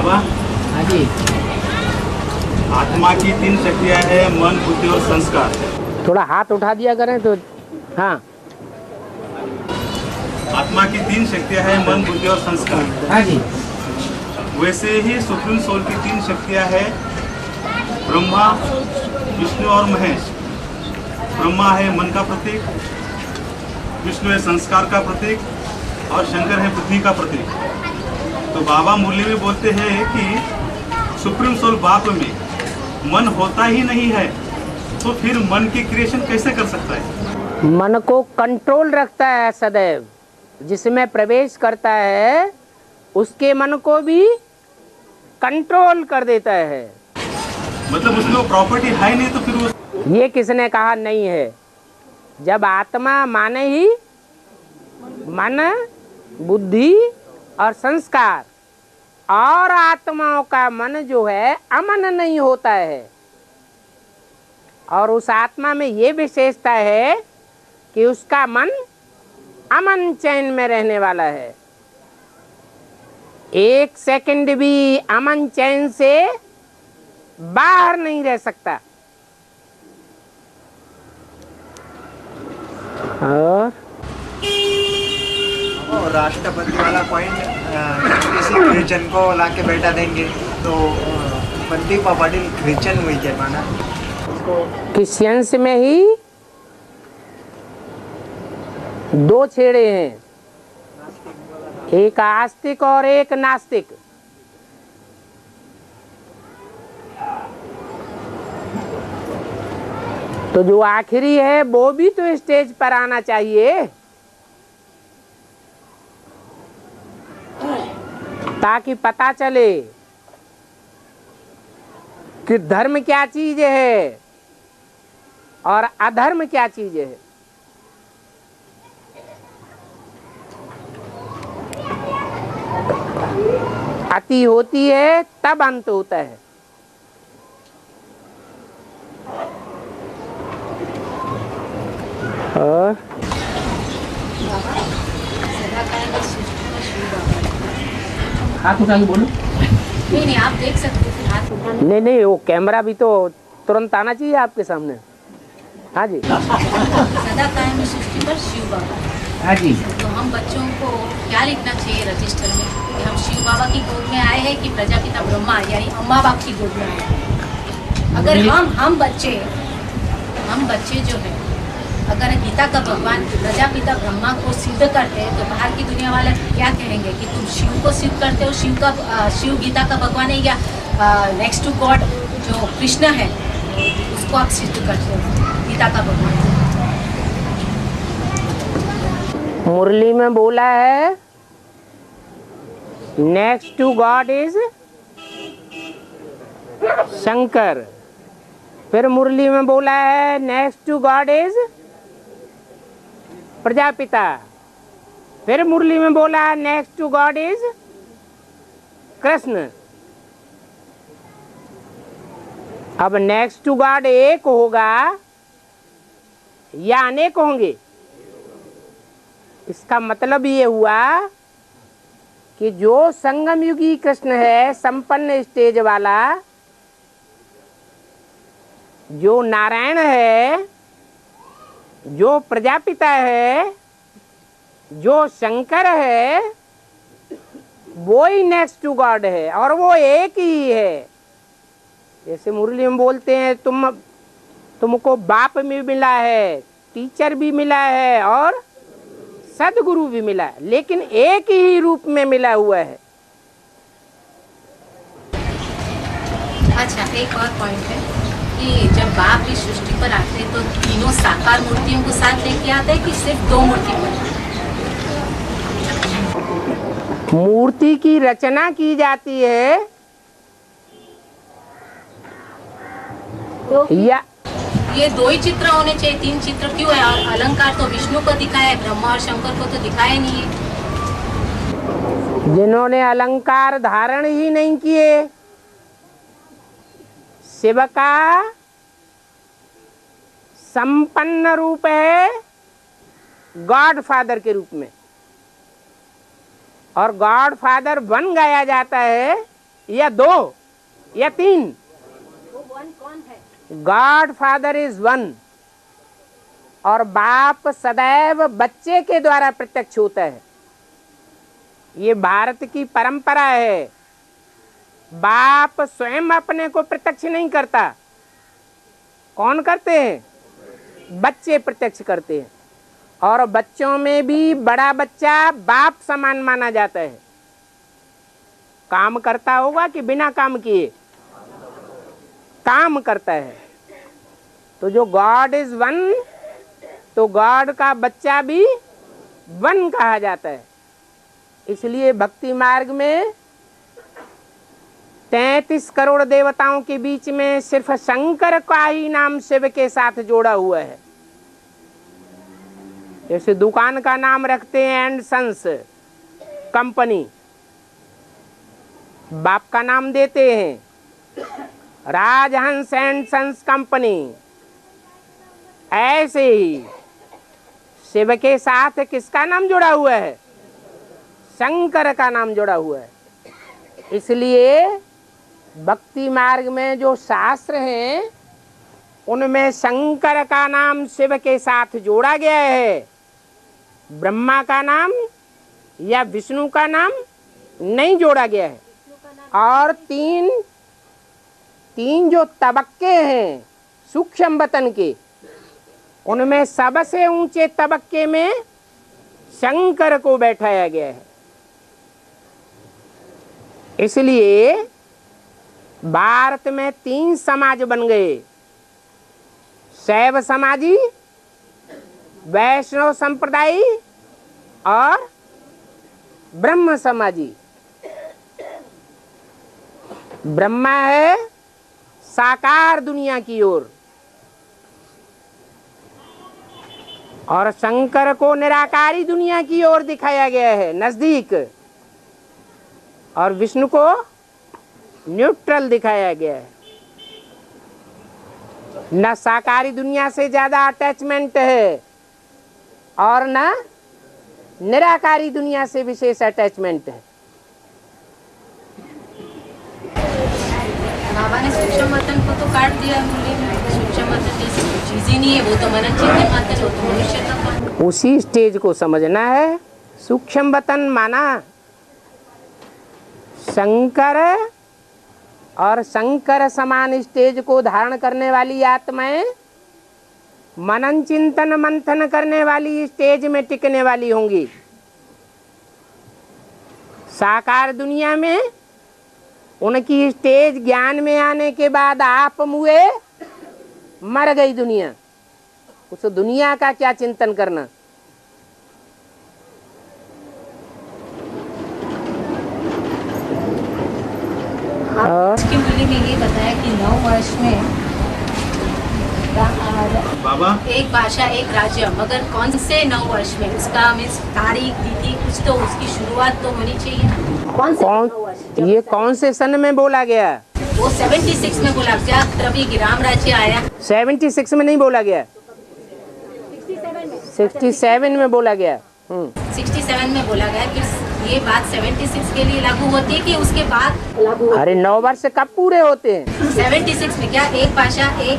बाबा, हाँ जी, आत्मा की तीन शक्तियाँ हैं, मन, बुद्धि और संस्कार। थोड़ा हाथ उठा दिया करें तो। हाँ आत्मा की तीन शक्तियाँ हैं, मन, बुद्धि और संस्कार। हाँ जी, वैसे ही सुप्रीम सोल की तीन शक्तियाँ हैं, ब्रह्मा, विष्णु और महेश। ब्रह्मा है मन का प्रतीक, विष्णु है संस्कार का प्रतीक और शंकर है बुद्धि का प्रतीक। तो बाबा मुरली में बोलते हैं कि सुप्रीम सोल बाप में मन होता ही नहीं है, तो फिर मन की क्रिएशन कैसे कर सकता है? मन को कंट्रोल रखता है सदैव, जिसमें प्रवेश करता है उसके मन को भी कंट्रोल कर देता है। मतलब उसमें वो प्रॉपर्टी है नहीं, तो फिर वो ये किसने कहा नहीं है? जब आत्मा माने ही मन, बुद्धि और संस्कार, और आत्माओं का मन जो है अमन नहीं होता है। और उस आत्मा में ये विशेषता है कि उसका मन अमन चैन में रहने वाला है। एक सेकंड भी अमन चैन से बाहर नहीं रह सकता। और राष्ट्रपति वाला पॉइंट किसी क्रिश्चियन को लाके बैठा देंगे तो बंदी पाटिल क्रिश्चियन हुई क्या माना उसको? क्रिश्चियंस में ही दो छेड़े हैं, एक आस्तिक और एक नास्तिक। तो जो आखिरी है वो भी तो स्टेज पर आना चाहिए, ताकि पता चले कि धर्म क्या चीज है और अधर्म क्या चीज है। अति होती है तब अंत होता है। और हाथ उठा के बोलो। नहीं आप देख सकते थे हाथ उठाने। नहीं, वो कैमरा भी तो तुरंत आना चाहिए आपके सामने। हाँ जी, सदा कायम सृष्टि पर शिव बाबा। हाँ जी, तो हम बच्चों को क्या लिखना चाहिए रजिस्टर में कि हम शिव बाबा की गोद में आए हैं कि प्रजापिता ब्रह्मा यानी अम्मा बाप की गोद में आए हैं? अगर हम बच्चे जो है, अगर गीता का भगवान प्रजापिता ब्रह्मा को सिद्ध करते हैं तो बाहर की दुनिया वाले क्या कहेंगे कि तुम शिव को सिद्ध करते हो, शिव गीता का भगवान है, या नेक्स्ट टू गॉड जो कृष्ण है उसको आप सिद्ध करते हो गीता का भगवान। मुरली में बोला है next to God is Shankar. फिर मुरली में बोला है next to God is Prajapita. फिर मुरली में बोला next to God is Krishna. अब नेक्स्ट टू गॉड एक होगा या अनेक होंगे? इसका मतलब ये हुआ कि जो संगम युगी कृष्ण है, संपन्न स्टेज वाला, जो नारायण है, जो प्रजापिता है, जो शंकर है, वो ही नेक्स्ट टू गॉड है और वो एक ही है। जैसे मुरली में बोलते हैं तुमको बाप भी मिला है, टीचर भी मिला है और सदगुरु भी मिला है, लेकिन एक ही रूप में मिला हुआ है। अच्छा, एक और पॉइंट है कि जब बाप इस सृष्टि पर आते हैं तो तीनों साकार मूर्तियों को साथ लेके आते हैं कि सिर्फ दो मूर्ति पर? मूर्ति की रचना की जाती है तो या ये दो ही चित्र होने चाहिए, तीन चित्र क्यों है? और अलंकार तो विष्णु को दिखाया है, ब्रह्मा और शंकर को तो दिखाया नहीं है। जिन्होंने अलंकार धारण ही नहीं किए, शिव का संपन्न रूप है गॉड फादर के रूप में, और गॉड फादर बन गाया जाता है या 2 या 3? God father is one. और बाप सदैव बच्चे के द्वारा प्रत्यक्ष होता है। ये भारत की परंपरा है। बाप स्वयं अपने को प्रत्यक्ष नहीं करता। कौन करते हैं? बच्चे प्रत्यक्ष करते हैं। और बच्चों में भी बड़ा बच्चा बाप समान माना जाता है। काम करता होगा कि बिना काम किए? काम करता है। तो जो गॉड इज वन, तो गॉड का बच्चा भी वन कहा जाता है। इसलिए भक्ति मार्ग में 33 करोड़ देवताओं के बीच में सिर्फ शंकर का ही नाम शिव के साथ जोड़ा हुआ है। जैसे दुकान का नाम रखते हैं एंड सन्स कंपनी, बाप का नाम देते हैं राजहंस एंड सन्स कंपनी। ऐसे ही शिव के साथ किसका नाम जुड़ा हुआ है? शंकर का नाम जुड़ा हुआ है। इसलिए भक्ति मार्ग में जो शास्त्र हैं उनमें शंकर का नाम शिव के साथ जोड़ा गया है। ब्रह्मा का नाम या विष्णु का नाम नहीं जोड़ा गया है। और तीन जो तबक्के हैं सूक्ष्म वतन के, उनमें सबसे ऊंचे तबक्के में शंकर को बैठाया गया है। इसलिए भारत में 3 समाज बन गए, शैव समाजी, वैष्णव संप्रदाय और ब्रह्म समाजी। ब्रह्मा है साकार दुनिया की ओर, और शंकर को निराकारी दुनिया की ओर दिखाया गया है, नजदीक। और विष्णु को न्यूट्रल दिखाया गया है। न साकारी दुनिया से ज्यादा अटैचमेंट है और न निराकारी दुनिया से विशेष अटैचमेंट है। बाबा ने सूक्ष्म वतन को तो काट दिया। सूक्ष्म वतन जैसी चीज ही नहीं है, वो तो मनन चिंतन मात्र है, वो तो मनुष्य का। उसी स्टेज को समझना है। सूक्ष्म वतन माना शंकर और शंकर समान स्टेज को धारण करने वाली आत्माएं मनन चिंतन मंथन करने वाली स्टेज में टिकने वाली होंगी। साकार दुनिया में उनकी स्टेज ज्ञान में आने के बाद आप मुए, मर गई दुनिया। उस दुनिया का क्या चिंतन करना। उसकी मूल्य में ये बताया कि 9 वर्ष में बाबा एक भाषा एक राज्य, मगर कौन से 9 वर्ष में? उसका मीन्स तारीख तिथि कुछ तो उसकी शुरुआत तो होनी चाहिए। कौन ये कौन से सन में बोला गया? वो 76 में बोला क्या तभी राम राज्य आया? 76 में नहीं बोला गया, 67 में बोला गया। 67 में बोला गया कि ये बात 76 के लिए लागू होती है कि उसके बाद लागू? अरे 9 वर्ष कब पूरे होते हैं? 76 में क्या एक भाषा एक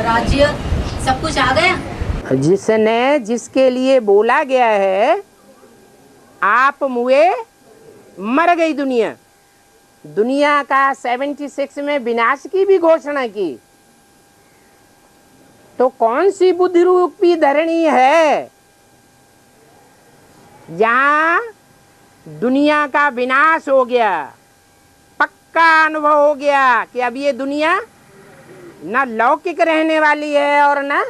राज्य सब कुछ आ गया? जिसने जिसके लिए बोला गया है आप मुए, मर गई दुनिया। दुनिया का 76 में विनाश की भी घोषणा की। तो कौन सी बुद्धि रूपी धरणी है जहां दुनिया का विनाश हो गया, पक्का अनुभव हो गया कि अब ये दुनिया न लौकिक रहने वाली है और न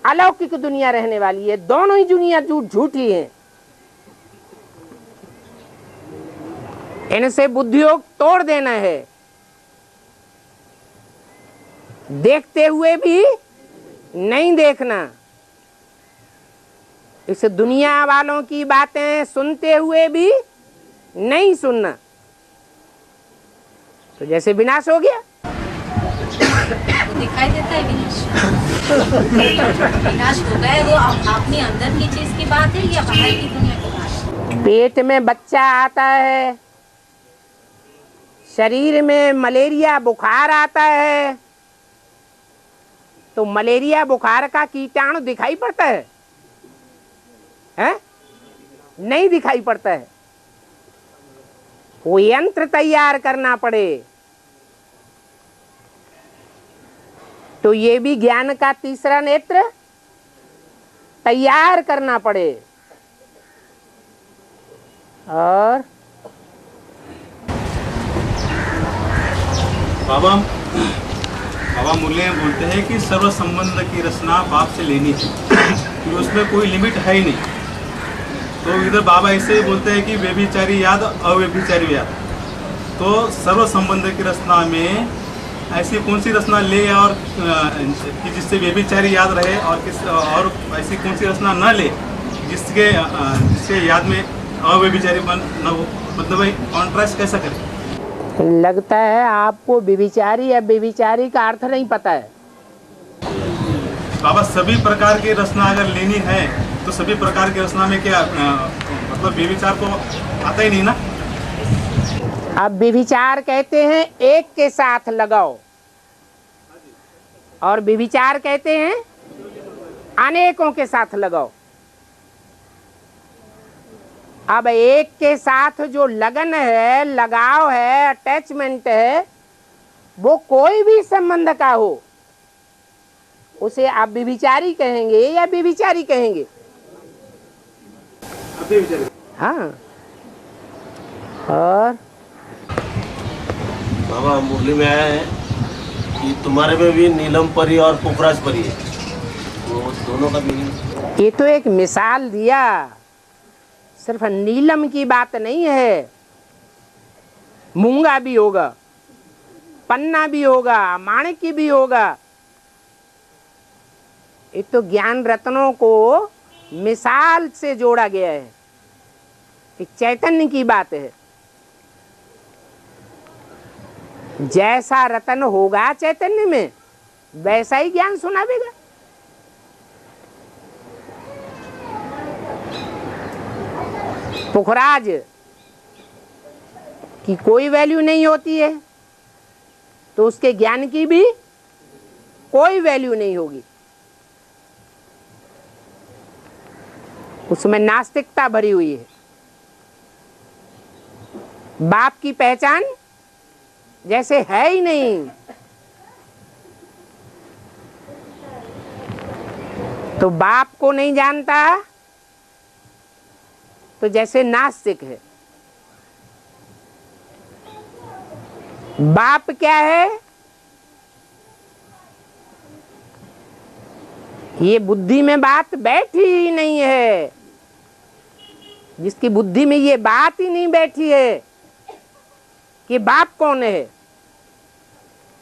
अलौकिक दुनिया रहने वाली है। दोनों ही दुनिया झूठी है। इनसे बुद्धियोग तोड़ देना है। देखते हुए भी नहीं देखना। इस दुनिया वालों की बातें सुनते हुए भी नहीं सुनना। तो जैसे विनाश हो गया, दिखाई देता है विनाश। विनाश हो गया, वो अपने अंदर की चीज की बात है या बाहर की दुनिया की बात है? पेट में बच्चा आता है, शरीर में मलेरिया बुखार आता है तो मलेरिया बुखार का कीटाणु दिखाई पड़ता है? हैं? नहीं दिखाई पड़ता है। वो यंत्र तैयार करना पड़े तो ये भी ज्ञान का तीसरा नेत्र तैयार करना पड़े। और बाबा मुरली में बोलते हैं कि सर्व संबंध की रचना बाप से लेनी है, कि उसमें कोई लिमिट है ही नहीं। तो इधर बाबा ऐसे ही बोलते हैं कि व्यभिचारी याद अव्यभिचारी याद। तो सर्व संबंध की रचना में ऐसी कौन सी रचना ले और कि जिससे व्यभिचारी याद रहे, और ऐसी कौन सी रचना न ले जिससे याद में अव्यभिचारी बन न हो? मतलब कॉन्ट्रास्ट कैसा करें? लगता है आपको व्यभिचारी या व्यभिचारी का अर्थ नहीं पता है। बाबा सभी प्रकार की रचना अगर लेनी है तो सभी प्रकार की रचना में क्या मतलब व्यभिचार तो आता ही नहीं ना। अब व्यभिचार कहते हैं एक के साथ लगाओ, और व्यभिचार कहते हैं अनेकों के साथ लगाओ। अब एक के साथ जो लगन है, लगाव है, अटैचमेंट है, वो कोई भी संबंध का हो, उसे आप व्यभिचारी कहेंगे या व्यभिचारी कहेंगे? हाँ। और बाबा मुरली में आया है कि तुम्हारे में भी नीलम परी और पुखराज परी है, तो दोनों का मीनिंग। ये तो एक मिसाल दिया, सिर्फ नीलम की बात नहीं है। मूंगा भी होगा, पन्ना भी होगा, माणिक्य भी होगा। ये तो ज्ञान रत्नों को मिसाल से जोड़ा गया है, ये चैतन्य की बात है। जैसा रतन होगा चैतन्य में, वैसा ही ज्ञान सुनावेगा। पुखराज की कोई वैल्यू नहीं होती है तो उसके ज्ञान की भी कोई वैल्यू नहीं होगी। उसमें नास्तिकता भरी हुई है। बाप की पहचान जैसे है ही नहीं, तो बाप को नहीं जानता तो जैसे नास्तिक है। बाप क्या है? ये बुद्धि में बात बैठी ही नहीं है। जिसकी बुद्धि में ये बात ही नहीं बैठी है कि बाप कौन है,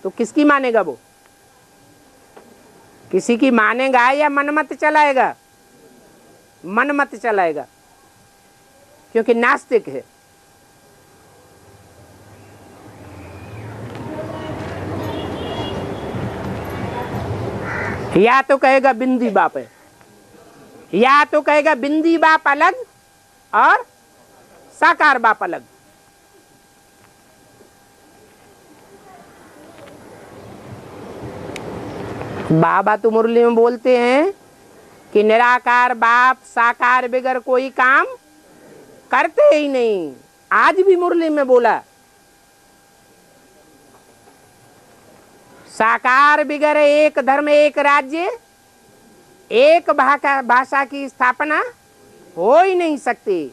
तो किसकी मानेगा वो? किसी की मानेगा या मनमत चलाएगा? मनमत चलाएगा, क्योंकि नास्तिक है। या तो कहेगा बिंदी बाप है, या तो कहेगा बिंदी बाप अलग और साकार बाप अलग। बाबा तो मुरली में बोलते हैं कि निराकार बाप साकार बिगर कोई काम करते ही नहीं। आज भी मुरली में बोला, साकार बिगर एक धर्म एक राज्य एक भाषा की स्थापना हो ही नहीं सकती।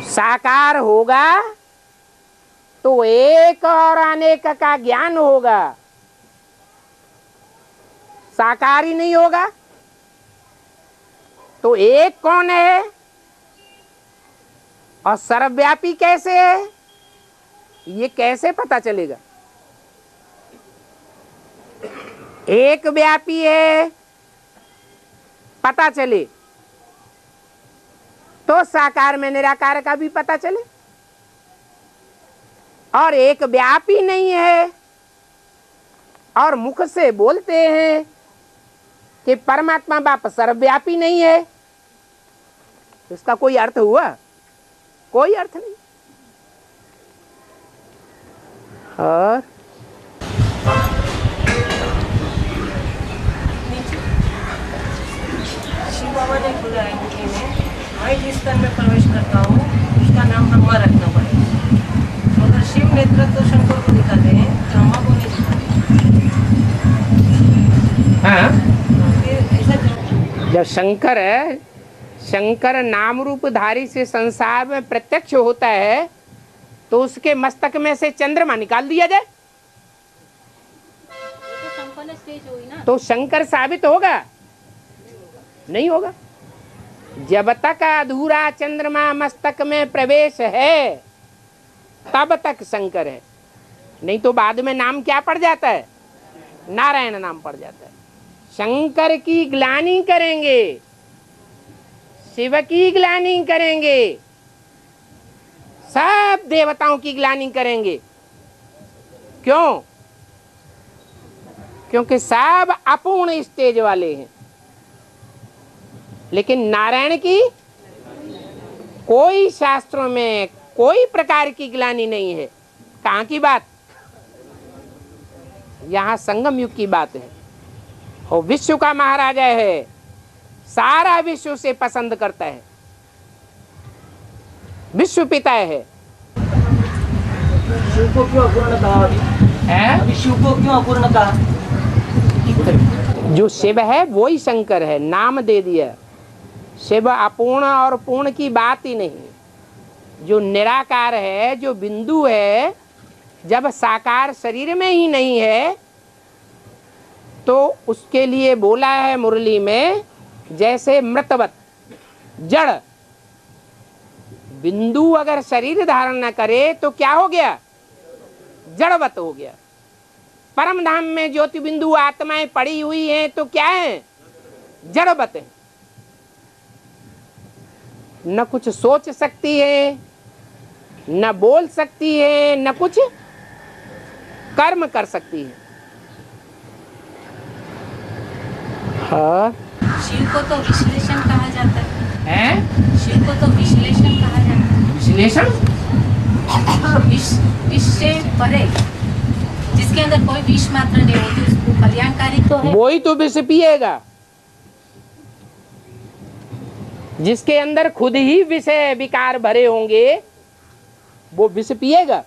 साकार होगा तो एक और अनेक का ज्ञान होगा। साकार ही नहीं होगा तो एक कौन है और सर्वव्यापी कैसे है, ये कैसे पता चलेगा? एक व्यापी है पता चले तो साकार में निराकार का भी पता चले, और एक व्यापी नहीं है और मुख से बोलते हैं कि परमात्मा बाप सर्वव्यापी नहीं है, इसका कोई अर्थ हुआ? कोई अर्थ नहीं। और शिव बाबा ने खुला है मुट्ठी में, मैं जिस तन में प्रवेश करता हूँ उसका नाम ब्रह्मा रखना पड़ेगा। अगर शिव नेतृत्व शंकर को दिखाते हैं, ब्रह्मा को नहीं दिखाते। हाँ, फिर ऐसा क्यों? जब शंकर नाम रूप धारी से संसार में प्रत्यक्ष होता है तो उसके मस्तक में से चंद्रमा निकाल दिया जाए तो संपन्न स्टेज हुई ना। तो शंकर साबित होगा? नहीं होगा। जब तक अधूरा चंद्रमा मस्तक में प्रवेश है तब तक शंकर है, नहीं तो बाद में नाम क्या पड़ जाता है? नारायण नाम पड़ जाता है। शंकर की ग्लानि करेंगे, शिव की ग्लानि करेंगे, सब देवताओं की ग्लानि करेंगे। क्यों? क्योंकि सब अपूर्ण स्टेज वाले हैं। लेकिन नारायण की कोई शास्त्रों में कोई प्रकार की ग्लानि नहीं है। कहाँ की बात? यहाँ संगम युग की बात है। और विश्व का महाराजा है, सारा विश्व से पसंद करता है, विश्व पिता है। शिव को क्यों अपूर्ण कहा अभी? शिव को क्यों अपूर्ण कहा? जो शिव है वो ही शंकर है, नाम दे दिया। शिव अपूर्ण और पूर्ण की बात ही नहीं। जो निराकार है, जो बिंदु है, जब साकार शरीर में ही नहीं है तो उसके लिए बोला है मुरली में, जैसे मृतवत जड़ बिंदु अगर शरीर धारण न करे तो क्या हो गया? जड़वत हो गया। परम धाम में ज्योति बिंदु आत्माएं पड़ी हुई हैं तो क्या है? जड़वत है। न कुछ सोच सकती है, न बोल सकती है, न कुछ कर्म कर सकती है। हाँ, शिव को तो विश्लेषण कहा जाता है। शिव को तो विश्लेषण कहा जाता है। विश्लेषण विष से परे, जिसके अंदर कोई विष मात्र नहीं होती, उसको कल्याणकारी तो है। वो ही तो विष पिएगा। जिसके अंदर खुद ही विषय विकार भरे होंगे वो विष पिएगा?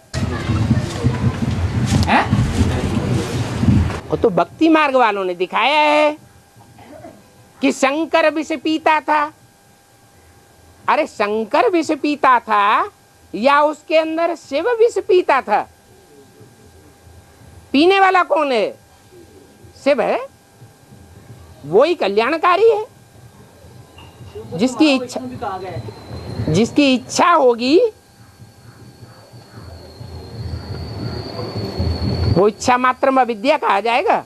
वो तो भक्ति मार्ग वालों ने दिखाया है कि शंकर विष पीता था। अरे शंकर विष पीता था या उसके अंदर शिव विष पीता था? पीने वाला कौन है? शिव है। वो ही कल्याणकारी है। जिसकी इच्छा होगी वो इच्छा मात्र में विद्या कहा जाएगा?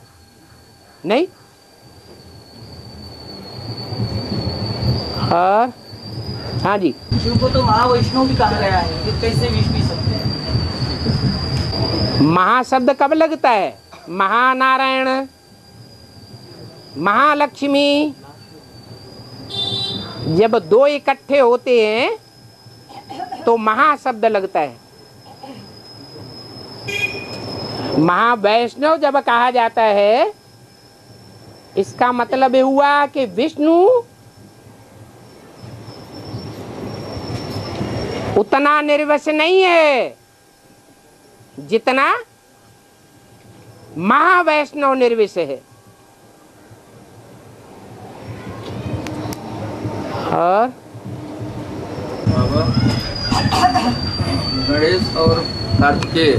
नहीं। और हाँ जी, शिव को तो महावैष्णव भी कहा गया है, कि कैसे विष पी सकते हैं? महाशब्द कब लगता है? महानारायण, महालक्ष्मी, जब दो इकट्ठे होते हैं तो महाशब्द लगता है। महावैष्णव जब कहा जाता है, इसका मतलब ये हुआ कि विष्णु उतना निर्वश नहीं है जितना महावैष्णव निर्विष है। और गणेश और कार्तिकेय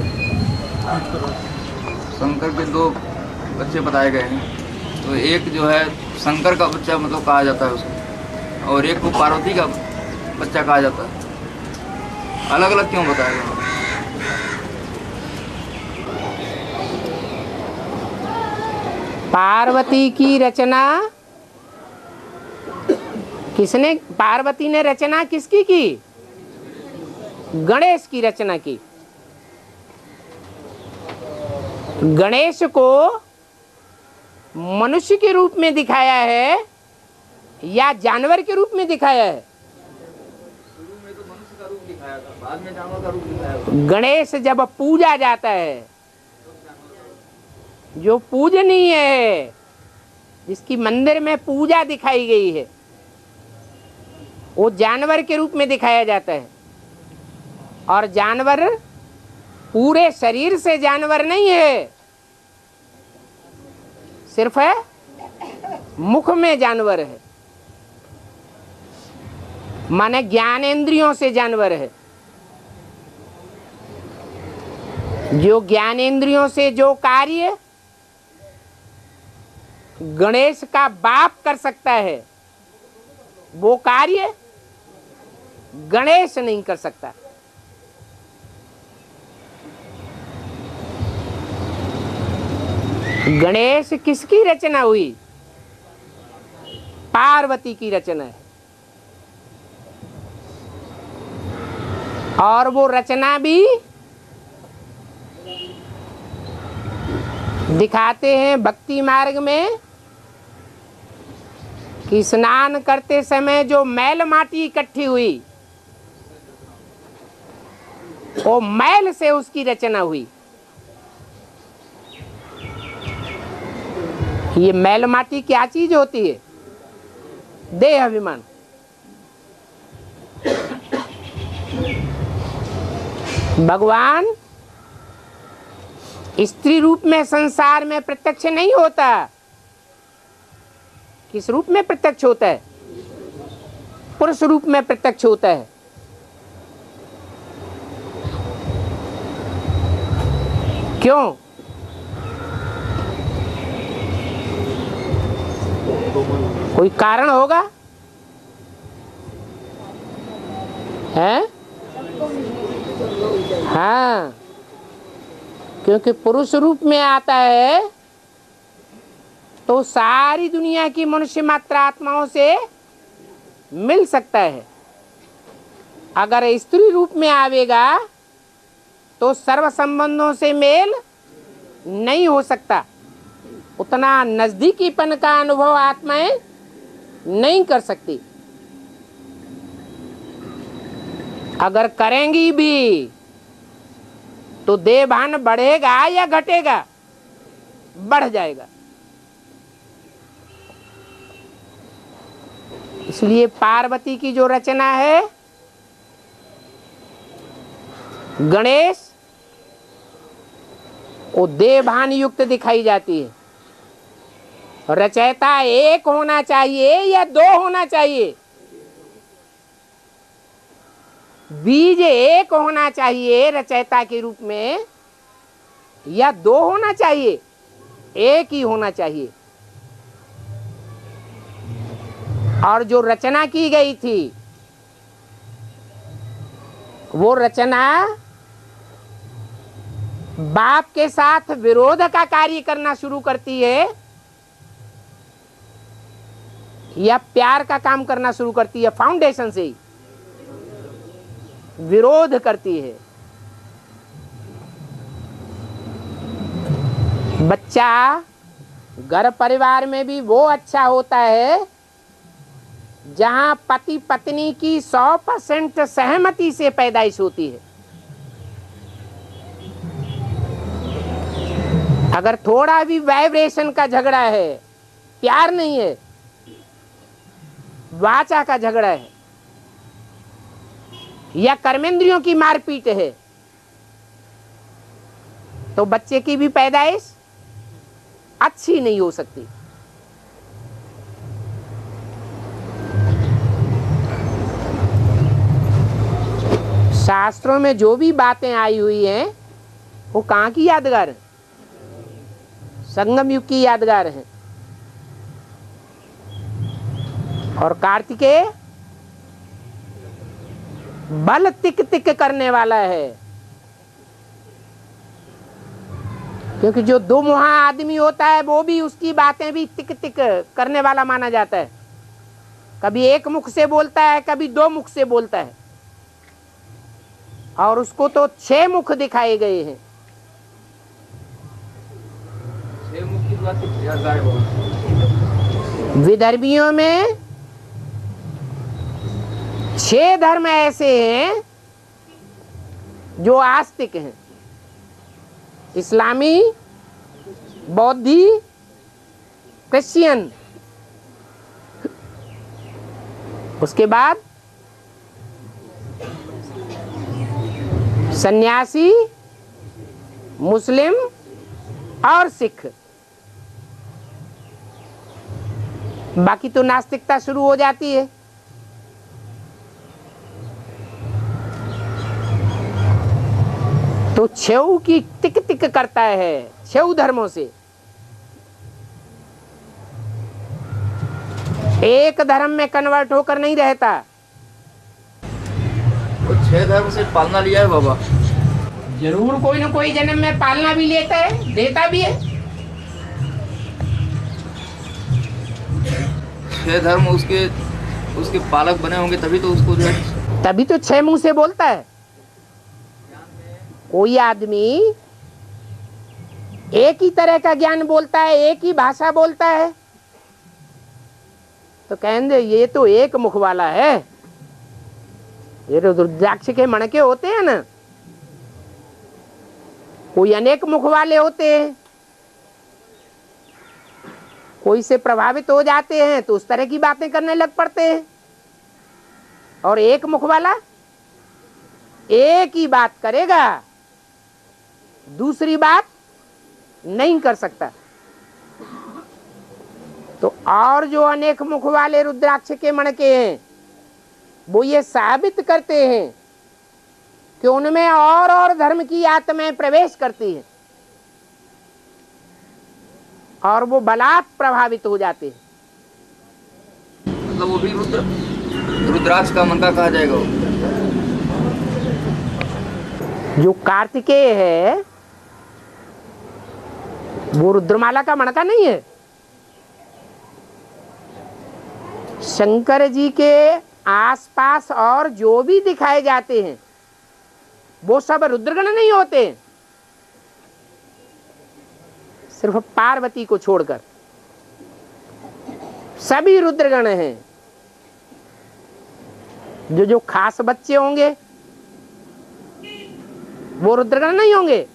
शंकर के दो बच्चे बताए गए हैं। तो एक जो है शंकर का बच्चा मतलब कहा जाता है उसको, और एक को पार्वती का बच्चा कहा जाता है। अलग अलग क्यों बताया गया? पार्वती की रचना किसने? पार्वती ने रचना किसकी की? गणेश की रचना की। गणेश को मनुष्य के रूप में दिखाया है या जानवर के रूप में दिखाया है? शुरू में तो मनुष्य का रूप दिखाया दिखाया था, बाद में जानवर का रूप दिखाया था। गणेश जब पूजा जाता है, जो पूजनीय है, जिसकी मंदिर में पूजा दिखाई गई है, वो जानवर के रूप में दिखाया जाता है। और जानवर पूरे शरीर से जानवर नहीं है, सिर्फ है मुख में जानवर है, माने ज्ञानेंद्रियों से जानवर है। जो ज्ञानेंद्रियों से जो कार्य गणेश का बाप कर सकता है, वो कार्य गणेश नहीं कर सकता। गणेश किसकी रचना हुई? पार्वती की रचना है। और वो रचना भी दिखाते हैं भक्ति मार्ग में कि स्नान करते समय जो मैल माटी इकट्ठी हुई, वो मैल से उसकी रचना हुई। ये मैल माटी क्या चीज होती है? देह अभिमान। भगवान स्त्री रूप में संसार में प्रत्यक्ष नहीं होता। किस रूप में प्रत्यक्ष होता है? पुरुष रूप में प्रत्यक्ष होता है। क्यों? कोई कारण होगा? है? हाँ, क्योंकि पुरुष रूप में आता है तो सारी दुनिया की मनुष्य मात्र आत्माओं से मिल सकता है। अगर स्त्री रूप में आवेगा तो सर्व संबंधों से मेल नहीं हो सकता। उतना नजदीकीपन का अनुभव आत्माएं नहीं कर सकती। अगर करेंगी भी तो देहभान बढ़ेगा या घटेगा? बढ़ जाएगा। इसलिए पार्वती की जो रचना है, गणेश, वो देहभान युक्त दिखाई जाती है। रचयिता एक होना चाहिए या दो होना चाहिए? बीज एक होना चाहिए रचयिता के रूप में या दो होना चाहिए? एक ही होना चाहिए। और जो रचना की गई थी, वो रचना बाप के साथ विरोध का कार्य करना शुरू करती है या प्यार का काम करना शुरू करती है? फाउंडेशन से ही विरोध करती है। बच्चा घर परिवार में भी वो अच्छा होता है जहां पति पत्नी की 100% सहमति से पैदाइश होती है। अगर थोड़ा भी वाइब्रेशन का झगड़ा है, प्यार नहीं है, वाचा का झगड़ा है या कर्मेंद्रियों की मारपीट है, तो बच्चे की भी पैदाइश अच्छी नहीं हो सकती। शास्त्रों में जो भी बातें आई हुई हैं वो कहाँ की यादगार है? संगम युग की यादगार है। और कार्तिकेय बल तिक तिक करने वाला है, क्योंकि जो दो मुहा आदमी होता है वो भी उसकी बातें भी तिक तिक करने वाला माना जाता है। कभी एक मुख से बोलता है, कभी दो मुख से बोलता है, और उसको तो 6 मुख दिखाए गए हैं। विदर्भियों में 6 धर्म ऐसे हैं जो आस्तिक हैं, इस्लामी, बौद्धि, क्रिश्चियन। उसके बाद सन्यासी, मुस्लिम और सिख। बाकी तो नास्तिकता शुरू हो जाती है। तो छेऊ की टिक टिक करता है छेऊ धर्मों से। एक धर्म में कन्वर्ट होकर नहीं रहता। तो 6 धर्म से पालना लिया है बाबा। जरूर कोई ना कोई जन्म में पालना भी लेता है, देता भी है। 6 धर्म उसके पालक बने होंगे, तभी तो उसको जो है। तभी तो 6 मुंह से बोलता है। कोई आदमी एक ही तरह का ज्ञान बोलता है, एक ही भाषा बोलता है, तो कहेंगे ये तो एक मुख वाला है। ये रुद्राक्ष के मणके होते हैं ना, कोई अनेक मुख वाले होते हैं। कोई से प्रभावित हो जाते हैं तो उस तरह की बातें करने लग पड़ते हैं। और एक मुख वाला एक ही बात करेगा, दूसरी बात नहीं कर सकता। तो और जो अनेक मुख वाले रुद्राक्ष के मणके हैं, वो ये साबित करते हैं कि उनमें और धर्म की आत्माएं प्रवेश करती हैं और वो बलात् प्रभावित हो जाते हैं। मतलब वो भी रुद्राक्ष का मनका कहा जाएगा। जो कार्तिकेय है वो रुद्रमाला का मणका नहीं है। शंकर जी के आसपास और जो भी दिखाए जाते हैं वो सब रुद्रगण नहीं होते, सिर्फ पार्वती को छोड़कर सभी रुद्रगण हैं। जो खास बच्चे होंगे वो रुद्रगण नहीं होंगे।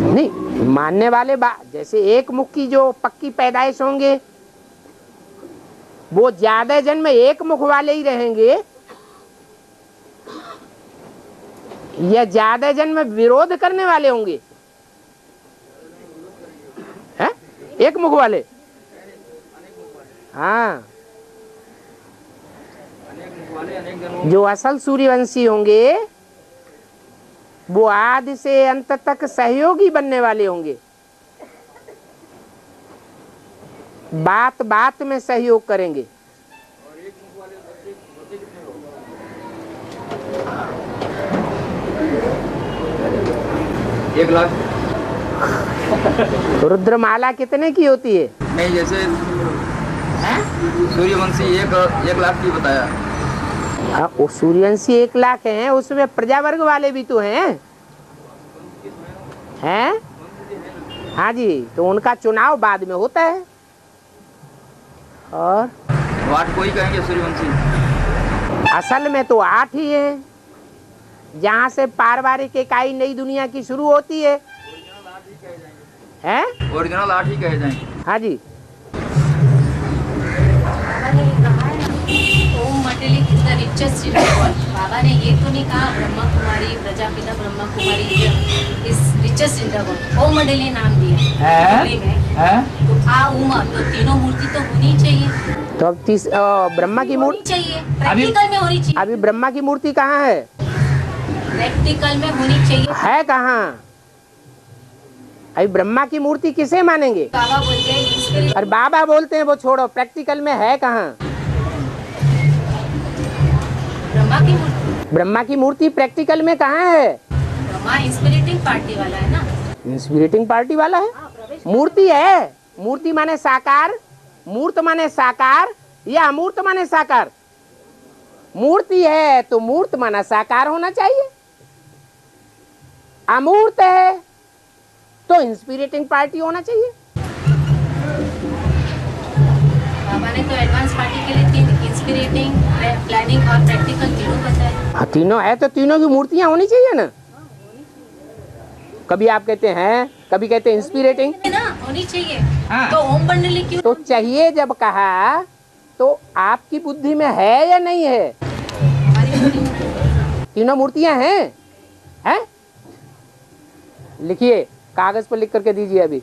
नहीं, मानने वाले जैसे एक मुख की जो पक्की पैदाइश होंगे वो ज्यादा जन्म एक मुख वाले ही रहेंगे, या ज्यादा जन्म विरोध करने वाले होंगे? है एक मुख वाले। हाँ, जो असल सूर्यवंशी होंगे वो आदि से अंत तक सहयोगी बनने वाले होंगे, बात बात में सहयोग करेंगे। 1 लाख। रुद्रमाला कितने की होती है? नहीं, जैसे सूर्यवंशी 1 लाख की बताया। हाँ, वो सूर्यवंशी 1 लाख हैं, उसमें प्रजा वर्ग वाले भी तो हैं। हैं? हाँ जी, तो उनका चुनाव बाद में होता है। और 8 को ही कहेंगे सूर्यवंशी। असल में तो 8 ही है, जहाँ से पारिवारिक इकाई नई दुनिया की शुरू होती है। हैं? ओरिजिनल 8 ही कहे जाएंगे। हाँ जी। Om Mandali is the richest in the world. बाबा ने ये तो नहीं कहा Brahma Kumari, Prajapita Brahma Kumari is richest in the world. Om Mandali नाम दिया मंडली में। तो आ उमा तो तीनों मूर्ति तो होनी चाहिए। तो अब ब्रह्मा की मूर्ति चाहिए, प्रैक्टिकल में होनी चाहिए। अभी ब्रह्मा की मूर्ति कहाँ है? प्रैक्टिकल में होनी चाहिए। है कहाँ? अभी ब्रह्मा की मूर्ति किसे मानेंगे? बाबा बोलते हैं। और बाबा बोलते हैं वो छोड़ो, प्रैक्टिकल में है कहाँ? ब्रह्मा की मूर्ति। ब्रह्मा की मूर्ति प्रैक्टिकल में कहाँ है? ब्रह्मा इंस्पिरेटिंग पार्टी वाला है ना। इंस्पिरेटिंग पार्टी वाला है। मूर्ति है। मूर्ति माने साकार, मूर्त माने साकार या अमूर्त माने साकार। मूर्ति है तो मूर्त माना साकार होना चाहिए। अमूर्त है तो इंस्पिरेटिंग पार्टी होना चाहिए। बाबा ने तो एडवांस पार्टी के लिए 3 इंस्पिरेटिंग, प्लानिंग और प्रैक्टिकल तीनों बताएं। हाँ, तीनों है तो तीनों की मूर्तियां होनी चाहिए ना। कभी आप कहते हैं, कभी कहते हैं इंस्पिरेटिंग, है ना, होनी चाहिए। हाँ। तो ओम बंडली क्यों? तो चाहिए जब कहा तो आपकी बुद्धि में है या नहीं है? हमारी बुद्धि में तीनों मूर्तियां हैं, हैं? लिखिए, कागज पर लिख करके दीजिए। अभी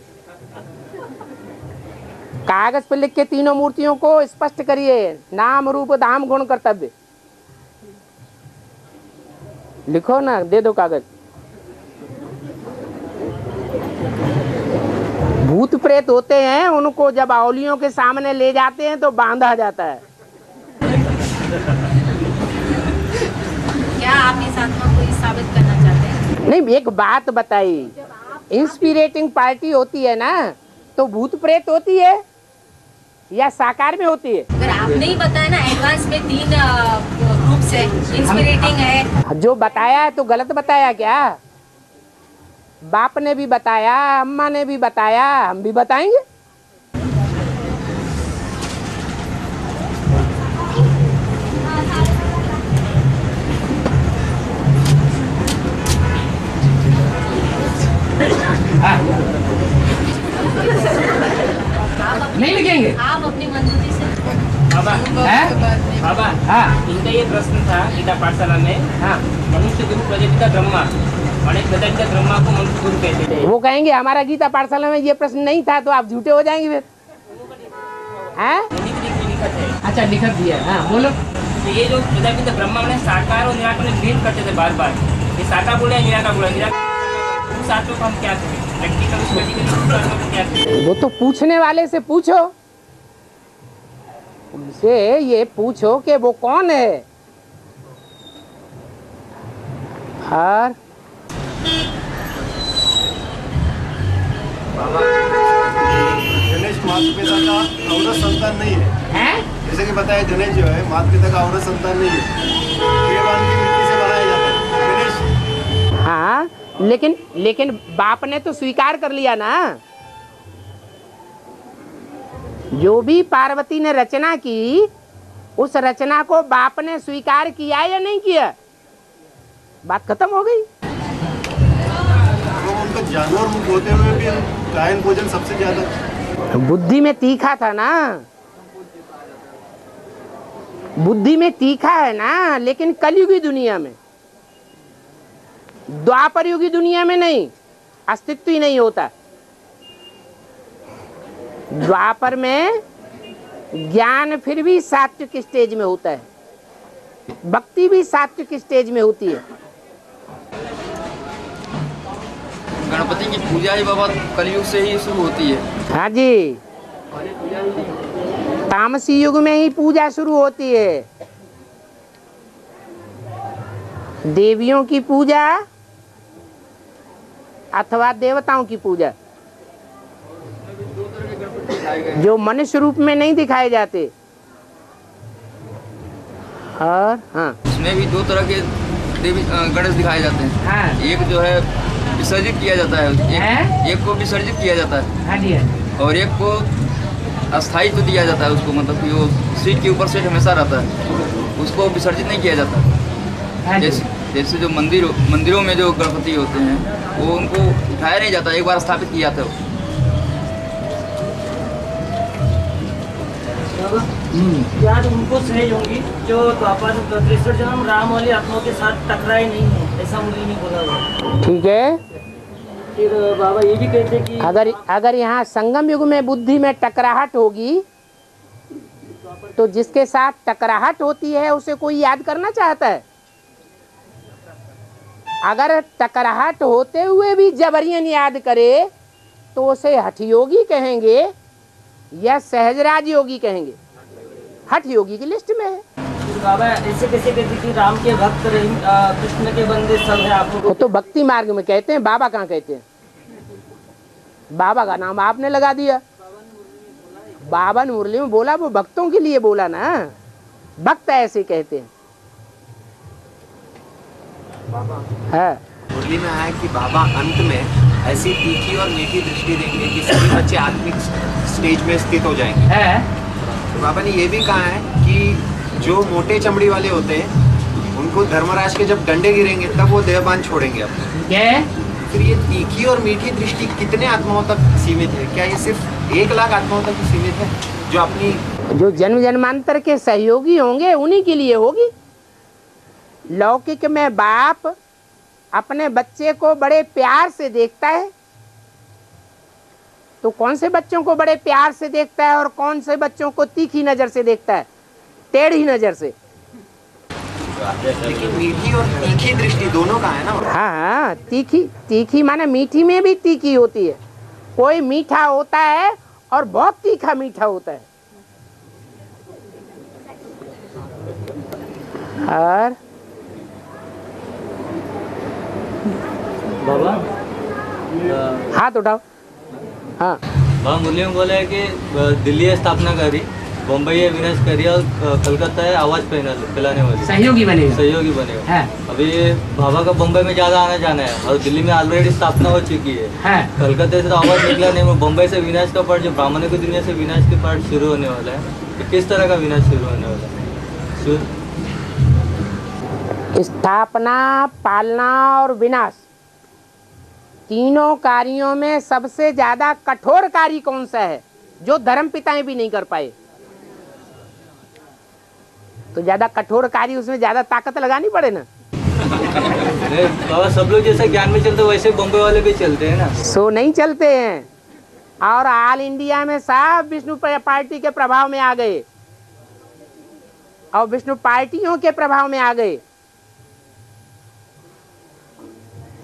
कागज पर लिख के तीनों मूर्तियों को स्पष्ट करिए। नाम रूप धाम गुण कर्तव्य लिखो ना, दे दो कागज। भूत प्रेत होते हैं, उनको जब औलियों के सामने ले जाते हैं तो बांधा जाता है। क्या आप इस आत्मा को ये साबित करना चाहते हैं? नहीं, एक बात बताई, इंस्पिरेटिंग पार्टी होती है ना, तो भूत प्रेत होती है या साकार में होती है? अगर आपने ही बताया ना, एडवांस में 3 ग्रुप्स है, इंस्पिरेटिंग है। जो बताया है तो गलत बताया क्या? बाप ने भी बताया, अम्मा ने भी बताया, हम भी बताएंगे। नहीं लिखेंगे। आप अपनी मंजूरी से बाबा हाँ इनका ये प्रश्न था गीता पाठशाला में। हाँ, मनुष्य गुरु प्रजापिता ब्रह्मा और एक प्रजापिता ब्रह्मा को मनुष्य गुरु कहते थे। वो कहेंगे हमारा गीता पाठशाला में ये प्रश्न नहीं था, तो आप झूठे हो जाएंगे फिर। हैं? लिखत है। अच्छा, लिखत दिया। हाँ, बोलो। तो ये जो प्रजापिता ब्रह्मा ने साकार और निराकार में भेद करते थे बार बार। ये साकार बोले निराकार बोले, निराकार उस आत्मा को हम क्या करें? प्रैक्टिकल क्या करें? वो तो पूछने वाले से पूछो, उनसे ये पूछो कि वो कौन है। और गणेश माता पिता का औरत संतान नहीं है, जैसे कि बताया गणेश जो है माता पिता का औरत संतान नहीं है, भगवान की मिट्टी से बनाया जाता है गणेश। हाँ, लेकिन बाप ने तो स्वीकार कर लिया ना। जो भी पार्वती ने रचना की, उस रचना को बाप ने स्वीकार किया या नहीं किया? बात खत्म हो गई। तो उनका जानवर मुख होते हुए भी गायन भोजन सबसे ज्यादा बुद्धि में तीखा था ना, बुद्धि में तीखा है ना, लेकिन कलयुगी दुनिया में, द्वापर युगी दुनिया में नहीं, अस्तित्व ही नहीं होता। द्वापर में ज्ञान फिर भी सात्विक स्टेज में होता है, भक्ति भी सात्विक स्टेज में होती है। गणपति की पूजा ही बाबा कलयुग से ही शुरू होती है। हाँ जी, तामसी युग में ही पूजा शुरू होती है। देवियों की पूजा अथवा देवताओं की पूजा, जो मनुष्य रूप में नहीं दिखाए जाते। और हाँ, उसमें भी 2 तरह के देवी गणेश दिखाए जाते हैं। हाँ। एक जो है विसर्जित किया जाता है, एक को विसर्जित किया जाता है, हाँ जी, और एक को अस्थायी तो दिया जाता है उसको, मतलब कि वो सीट के ऊपर सेट हमेशा रहता है, उसको विसर्जित नहीं किया जाता। हाँ जी। जैसे जो मंदिरों में जो गणपति होते हैं वो उनको उठाया नहीं जाता, एक बार स्थापित किया जाता है। याद उनको सहज होंगी जो द्वापर त्रेसठ जन्म राम वाली आत्माओं के साथ टकराए नहीं है, ऐसा मुरली ने बोला हुआ। ठीक है। फिर बाबा ये भी कहते कि अगर यहाँ संगम युग में बुद्धि में टकराहट होगी, तो जिसके साथ टकराहट होती है उसे कोई याद करना चाहता है? अगर टकराहट होते हुए भी जबरियन याद करे तो उसे हठ योगी कहेंगे या सहजराज योगी कहेंगे? हठ योगी की लिस्ट में है। फिर बाबा ऐसे कैसे कहते कि राम के भक्त कृष्ण के बंदे सब है आपको? वो तो भक्ति मार्ग में कहते हैं, बाबा कहाँ कहते हैं? बाबा का नाम आपने लगा दिया। बाबा ने मुरली में बोला, वो भक्तों के लिए बोला ना, भक्त ऐसे कहते हैं। है मुरली में आया कि बाबा अंत में ऐसी तीखी और मीठी दृष्टि देंगे कि सभी बच्चे आत्मिक स्टेज में स्थित हो जाएंगे। है तो बाबा ने ये भी कहा है कि जो मोटे चमड़ी वाले होते हैं उनको धर्मराज के जब डंडे गिरेंगे तब वो देहबान छोड़ेंगे अपने। क्या? फिर ये तीखी और मीठी दृष्टि कितने आत्माओं तक सीमित है? क्या ये सिर्फ 1 लाख आत्माओं तक ही सीमित है जो अपनी जो जन्म जन्मांतर के सहयोगी होंगे उन्हीं के लिए होगी। लौकिक में बाप अपने बच्चे को बड़े प्यार से देखता है, तो कौन से बच्चों को बड़े प्यार से देखता है और कौन से बच्चों को तीखी नजर से देखता है, टेढ़ी नजर से। लेकिन मीठी और तीखी दृष्टि दोनों का है ना। हाँ, तीखी माने मीठी में भी तीखी होती है। कोई मीठा होता है और बहुत तीखा मीठा होता है। और बाबा हाथ उठाओ। हाँ, बाबा मुरली में बोला है कि दिल्ली है स्थापना करी, बम्बई है विनाश करी और कलकत्ता है आवाज फैलाने वाली सहयोगी बनेगा। सहयोगी बनेगा। है। अभी बाबा का बम्बई में ज्यादा आना जाना है और दिल्ली में ऑलरेडी स्थापना हो चुकी है। कलकत्ता से तो आवाज निकला नहीं। बम्बई से विनाश का पार्ट, जो ब्राह्मणों की दुनिया से विनाश के पार्ट शुरू होने वाला है, तो किस तरह का विनाश शुरू होने वाला है? स्थापना, पालना और विनाश, तीनों कार्यों में सबसे ज्यादा कठोर कार्य कौन सा है जो धर्म पिताएं भी नहीं कर पाए? तो ज्यादा कठोर कार्य, उसमें ज्यादा ताकत लगानी पड़े ना। बाबा सब लोग जैसे ज्ञान में चलते वैसे बम्बई वाले भी चलते हैं ना। सो नहीं चलते हैं, और ऑल इंडिया में सब विष्णु पार्टी के प्रभाव में आ गए और विष्णु पार्टियों के प्रभाव में आ गए।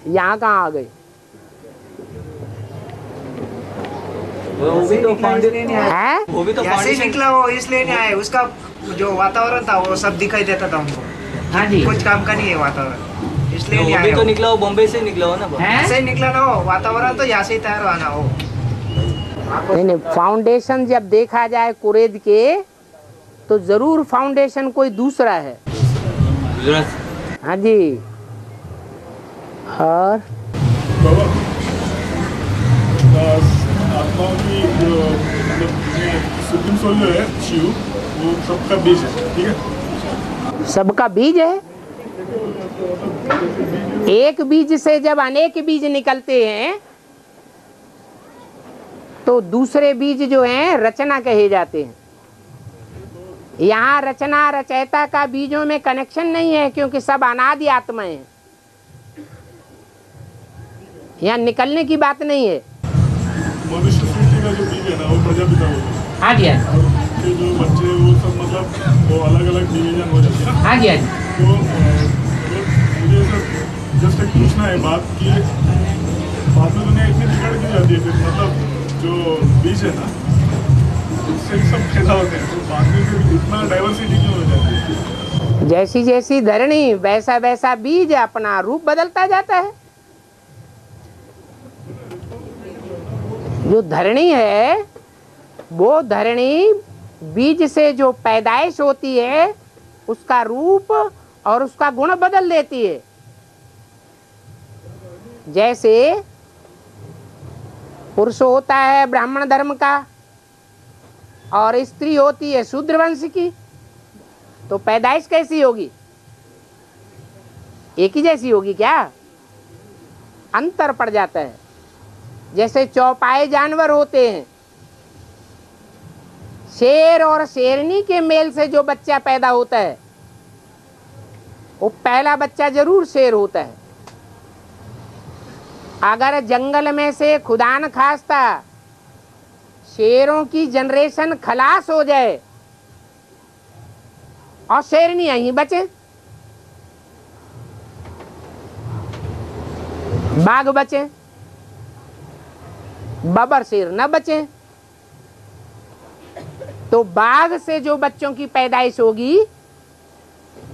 यहाँ कहाँ आ गए? वो भी तो फाउंडेशन है, वो भी तो ऐसे ही निकला, वो इसलिए नहीं आया। उसका जो वातावरण था वो सब दिखाई देता था हमको। हाँ जी, कुछ काम का नहीं है वातावरण, इसलिए नहीं वो भी आया। तो निकला, वो बम्बई से निकला हो ना। ऐसे ही निकला ना, वो वातावरण तो यहाँ से ही तैयार हुआ ना हो। नहीं, फाउंडेशन जब देखा जाए कुरेद के तो जरूर फाउंडेशन कोई दूसरा है। हाँ जी। और आत्माओं की जो सुप्रीम सोल जो है शिव, वो सबका बीज है, ठीक है? सबका बीज है। एक बीज से जब अनेक बीज निकलते हैं तो दूसरे बीज जो हैं रचना कहे जाते हैं। यहाँ रचना रचयिता का बीजों में कनेक्शन नहीं है, क्योंकि सब अनादि आत्माएं हैं। यहाँ निकलने की बात नहीं है। मनुष्य सृष्टि का जो बीज है ना, वो प्रजापिता होता है। हाँ जी, के जो बच्चे वो सब मतलब वो अलग अलग डिवीजन हो जाते हैं। हाँ जी, तो मुझे जस्ट एक पूछना है बात की, बाद में दुनिया इतनी बिगड़ क्यों जाती है? फिर मतलब जो बीज है ना, उससे सब पैदा होते हैं, तो बाद में फिर इतना डाइवर्सिटी क्यों हो जाती है? जैसी जैसी धरणी वैसा वैसा बीज अपना रूप बदलता जाता है। जो धरणी है वो धरणी बीज से जो पैदाइश होती है उसका रूप और उसका गुण बदल देती है। जैसे पुरुष होता है ब्राह्मण धर्म का और स्त्री होती है शूद्र वंश की, तो पैदाइश कैसी होगी? एक ही जैसी होगी क्या? अंतर पड़ जाता है। जैसे चौपाए जानवर होते हैं, शेर और शेरनी के मेल से जो बच्चा पैदा होता है वो पहला बच्चा जरूर शेर होता है। अगर जंगल में से खुदा न खास्ता शेरों की जनरेशन खलास हो जाए और शेरनी यहीं बचे, बाघ बचे, बबर शेर न बचे, तो बाघ से जो बच्चों की पैदाइश होगी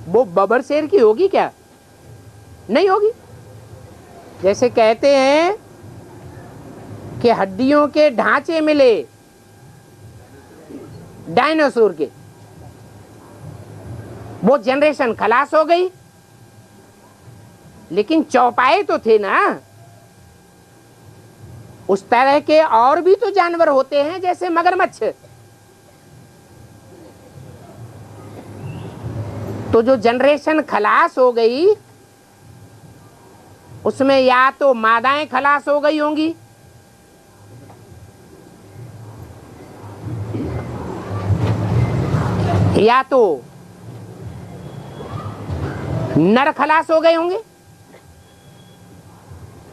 वो बबर शेर की होगी क्या? नहीं होगी। जैसे कहते हैं कि हड्डियों के ढांचे मिले डायनासोर के, वो जनरेशन खलास हो गई, लेकिन चौपाए तो थे ना। उस तरह के और भी तो जानवर होते हैं, जैसे मगरमच्छ। तो जो जनरेशन खलास हो गई उसमें या तो मादाएं खलास हो गई होंगी या तो नर खलास हो गए होंगे।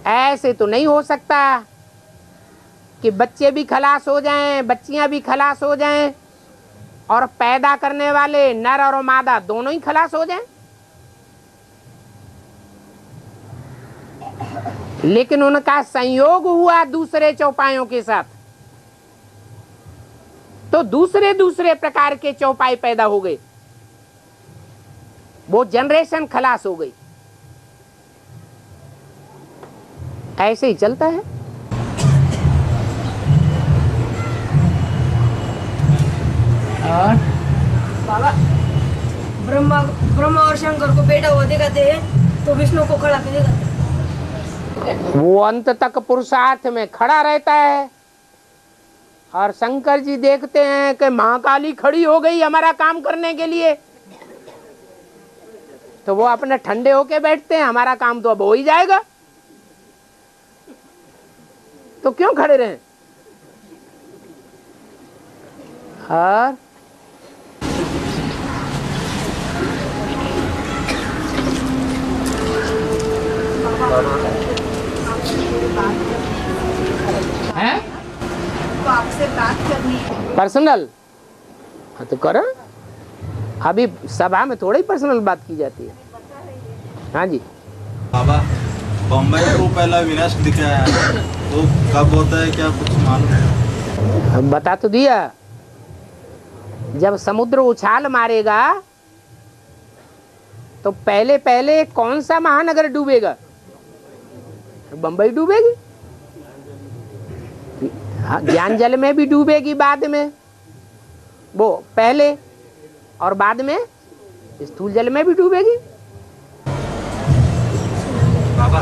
ऐसे तो नहीं हो सकता कि बच्चे भी खलास हो जाएं, बच्चियां भी खलास हो जाएं और पैदा करने वाले नर और मादा दोनों ही खलास हो जाएं। लेकिन उनका संयोग हुआ दूसरे चौपायों के साथ, तो दूसरे दूसरे प्रकार के चौपाई पैदा हो गए, वो जनरेशन खलास हो गई। ऐसे ही चलता है। और बाबा ब्रह्मा और शंकर को बेटा वो दिखाते हैं तो विष्णु को खड़ा पे दिखाते हैं। वो अंत तक पुरुषार्थ में खड़ा रहता है और शंकर जी देखते हैं कि महाकाली खड़ी हो गई हमारा काम करने के लिए, तो वो अपने ठंडे होके बैठते हैं, हमारा काम तो अब हो ही जाएगा, तो क्यों खड़े रहें। और हैं? तो आपसे बात करनी है पर्सनल। हाँ तो करो, अभी सभा में थोड़ी पर्सनल बात की जाती है। हाँ जी बाबा, बम्बई को पहला विनाश दिखाया है, तो कब होता है, क्या कुछ मालूम है? बता तो दिया, जब समुद्र उछाल मारेगा तो पहले पहले कौन सा महानगर डूबेगा? बंबई डूबेगी। हाँ, ज्ञान जल में भी डूबेगी बाद में, वो पहले, और बाद में स्थूल जल में भी डूबेगी। बाबा,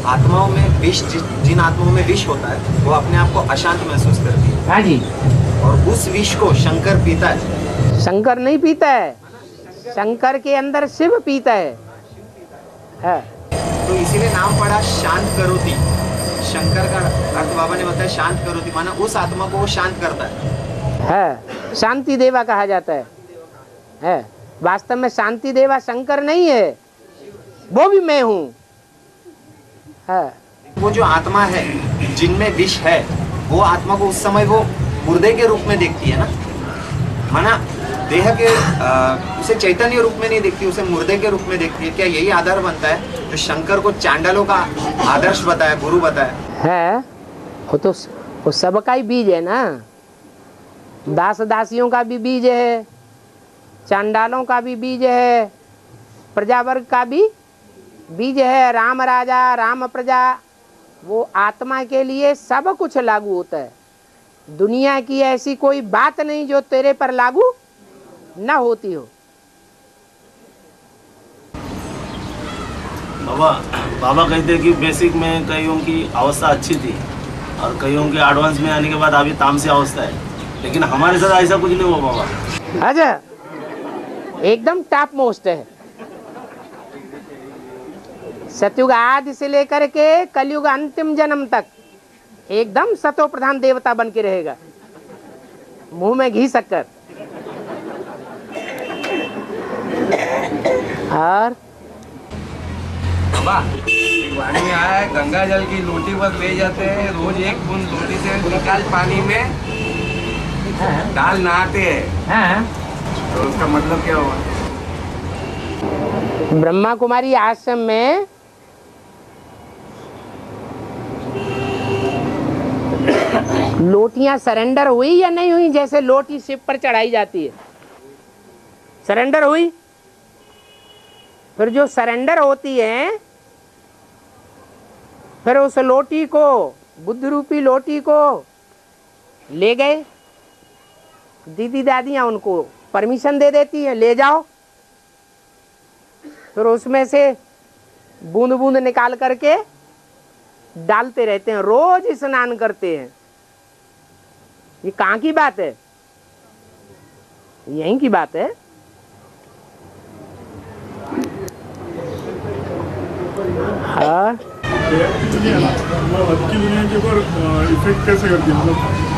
आत्माओं में विष, जिन आत्माओं में विष होता है वो अपने आप को अशांत महसूस करती है। हाँ जी। और उस विष को शंकर पीता है। शंकर नहीं पीता है, शंकर के अंदर शिव पीता है। तो इसीलिए नाम पड़ा शांत करोति। शंकर का अर्थ बाबा ने बताया शांत करोति, माना उस आत्मा को वो शांत करता है। शांति देवा कहा जाता है। वास्तव में शांति देवा शंकर नहीं है, वो भी मैं हूँ। वो जो आत्मा है जिनमें विष है, वो आत्मा को उस समय वो मुर्दे के रूप में देखती है ना, माना देह के उसे चैतन्य रूप में नहीं देखती, उसे मुर्दे के रूप में देखती है। क्या यही आधार बनता है जो शंकर को चांडालों का आदर्श बताया, गुरु बताया है? वो तो वो सबका ही बीज है ना, दास दासियों का भी बीज है, चांडालों का भी बीज है, प्रजावर्ग का भी बीज है, राम राजा राम प्रजा। वो आत्मा के लिए सब कुछ लागू होता है। दुनिया की ऐसी कोई बात नहीं जो तेरे पर लागू न होती हो। बाबा कहते हैं कि बेसिक में कईयों की अवस्था अच्छी थी और कईयों के एडवांस में आने के बाद अभी तामसी अवस्था है, लेकिन हमारे साथ ऐसा कुछ नहीं हुआ बाबा। अच्छा, एकदम टॉप मोस्ट है। सतयुग आदि से लेकर के कलयुग अंतिम जन्म तक एकदम सतो प्रधान देवता बन के रहेगा, मुंह में घी शक्कर। और बाबा, वाणी में आया है, गंगा जल की लोटी पर ले जाते हैं, रोज एक बूंद लोटी से निकाल पानी में डाल नहाते हैं। तो उसका मतलब क्या हुआ? ब्रह्मा कुमारी आश्रम में लोटियां सरेंडर हुई या नहीं हुई? जैसे लोटी शिव पर चढ़ाई जाती है, सरेंडर हुई। फिर जो सरेंडर होती है, फिर उस लोटी को, बुद्ध रूपी लोटी को ले गए, दीदी दादियां उनको परमिशन दे देती है, ले जाओ। फिर उसमें से बूंद बूंद निकाल करके डालते रहते हैं, रोज स्नान करते हैं। ये कहाँ की बात है? यहीं की बात है। हाँ दुनिया ना मतलब हद की दुनिया के ऊपर इफेक्ट कैसे करती है, मतलब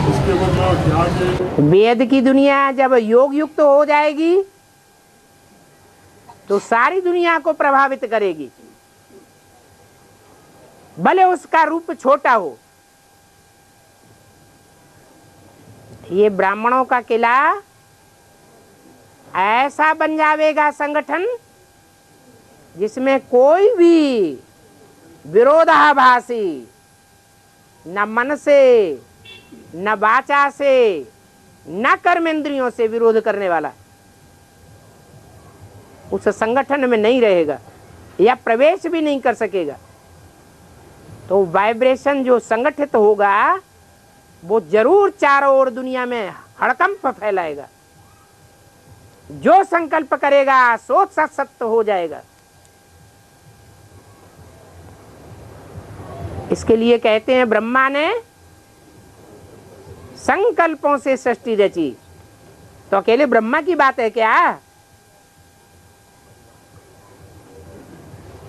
उसके ऊपर जो यहाँ के वेद की दुनिया जब योग युक्त हो जाएगी तो सारी दुनिया को प्रभावित करेगी, भले उसका रूप छोटा हो। ये ब्राह्मणों का किला ऐसा बन जाएगा संगठन जिसमें कोई भी विरोधाभासी न मन से न वाचा से न कर्मेंद्रियों से विरोध करने वाला उस संगठन में नहीं रहेगा या प्रवेश भी नहीं कर सकेगा। तो वाइब्रेशन जो संगठित होगा वो जरूर चारों ओर दुनिया में हड़कंप फैलाएगा। जो संकल्प करेगा सो सत्य हो जाएगा। इसके लिए कहते हैं ब्रह्मा ने संकल्पों से सृष्टि रची। तो अकेले ब्रह्मा की बात है क्या?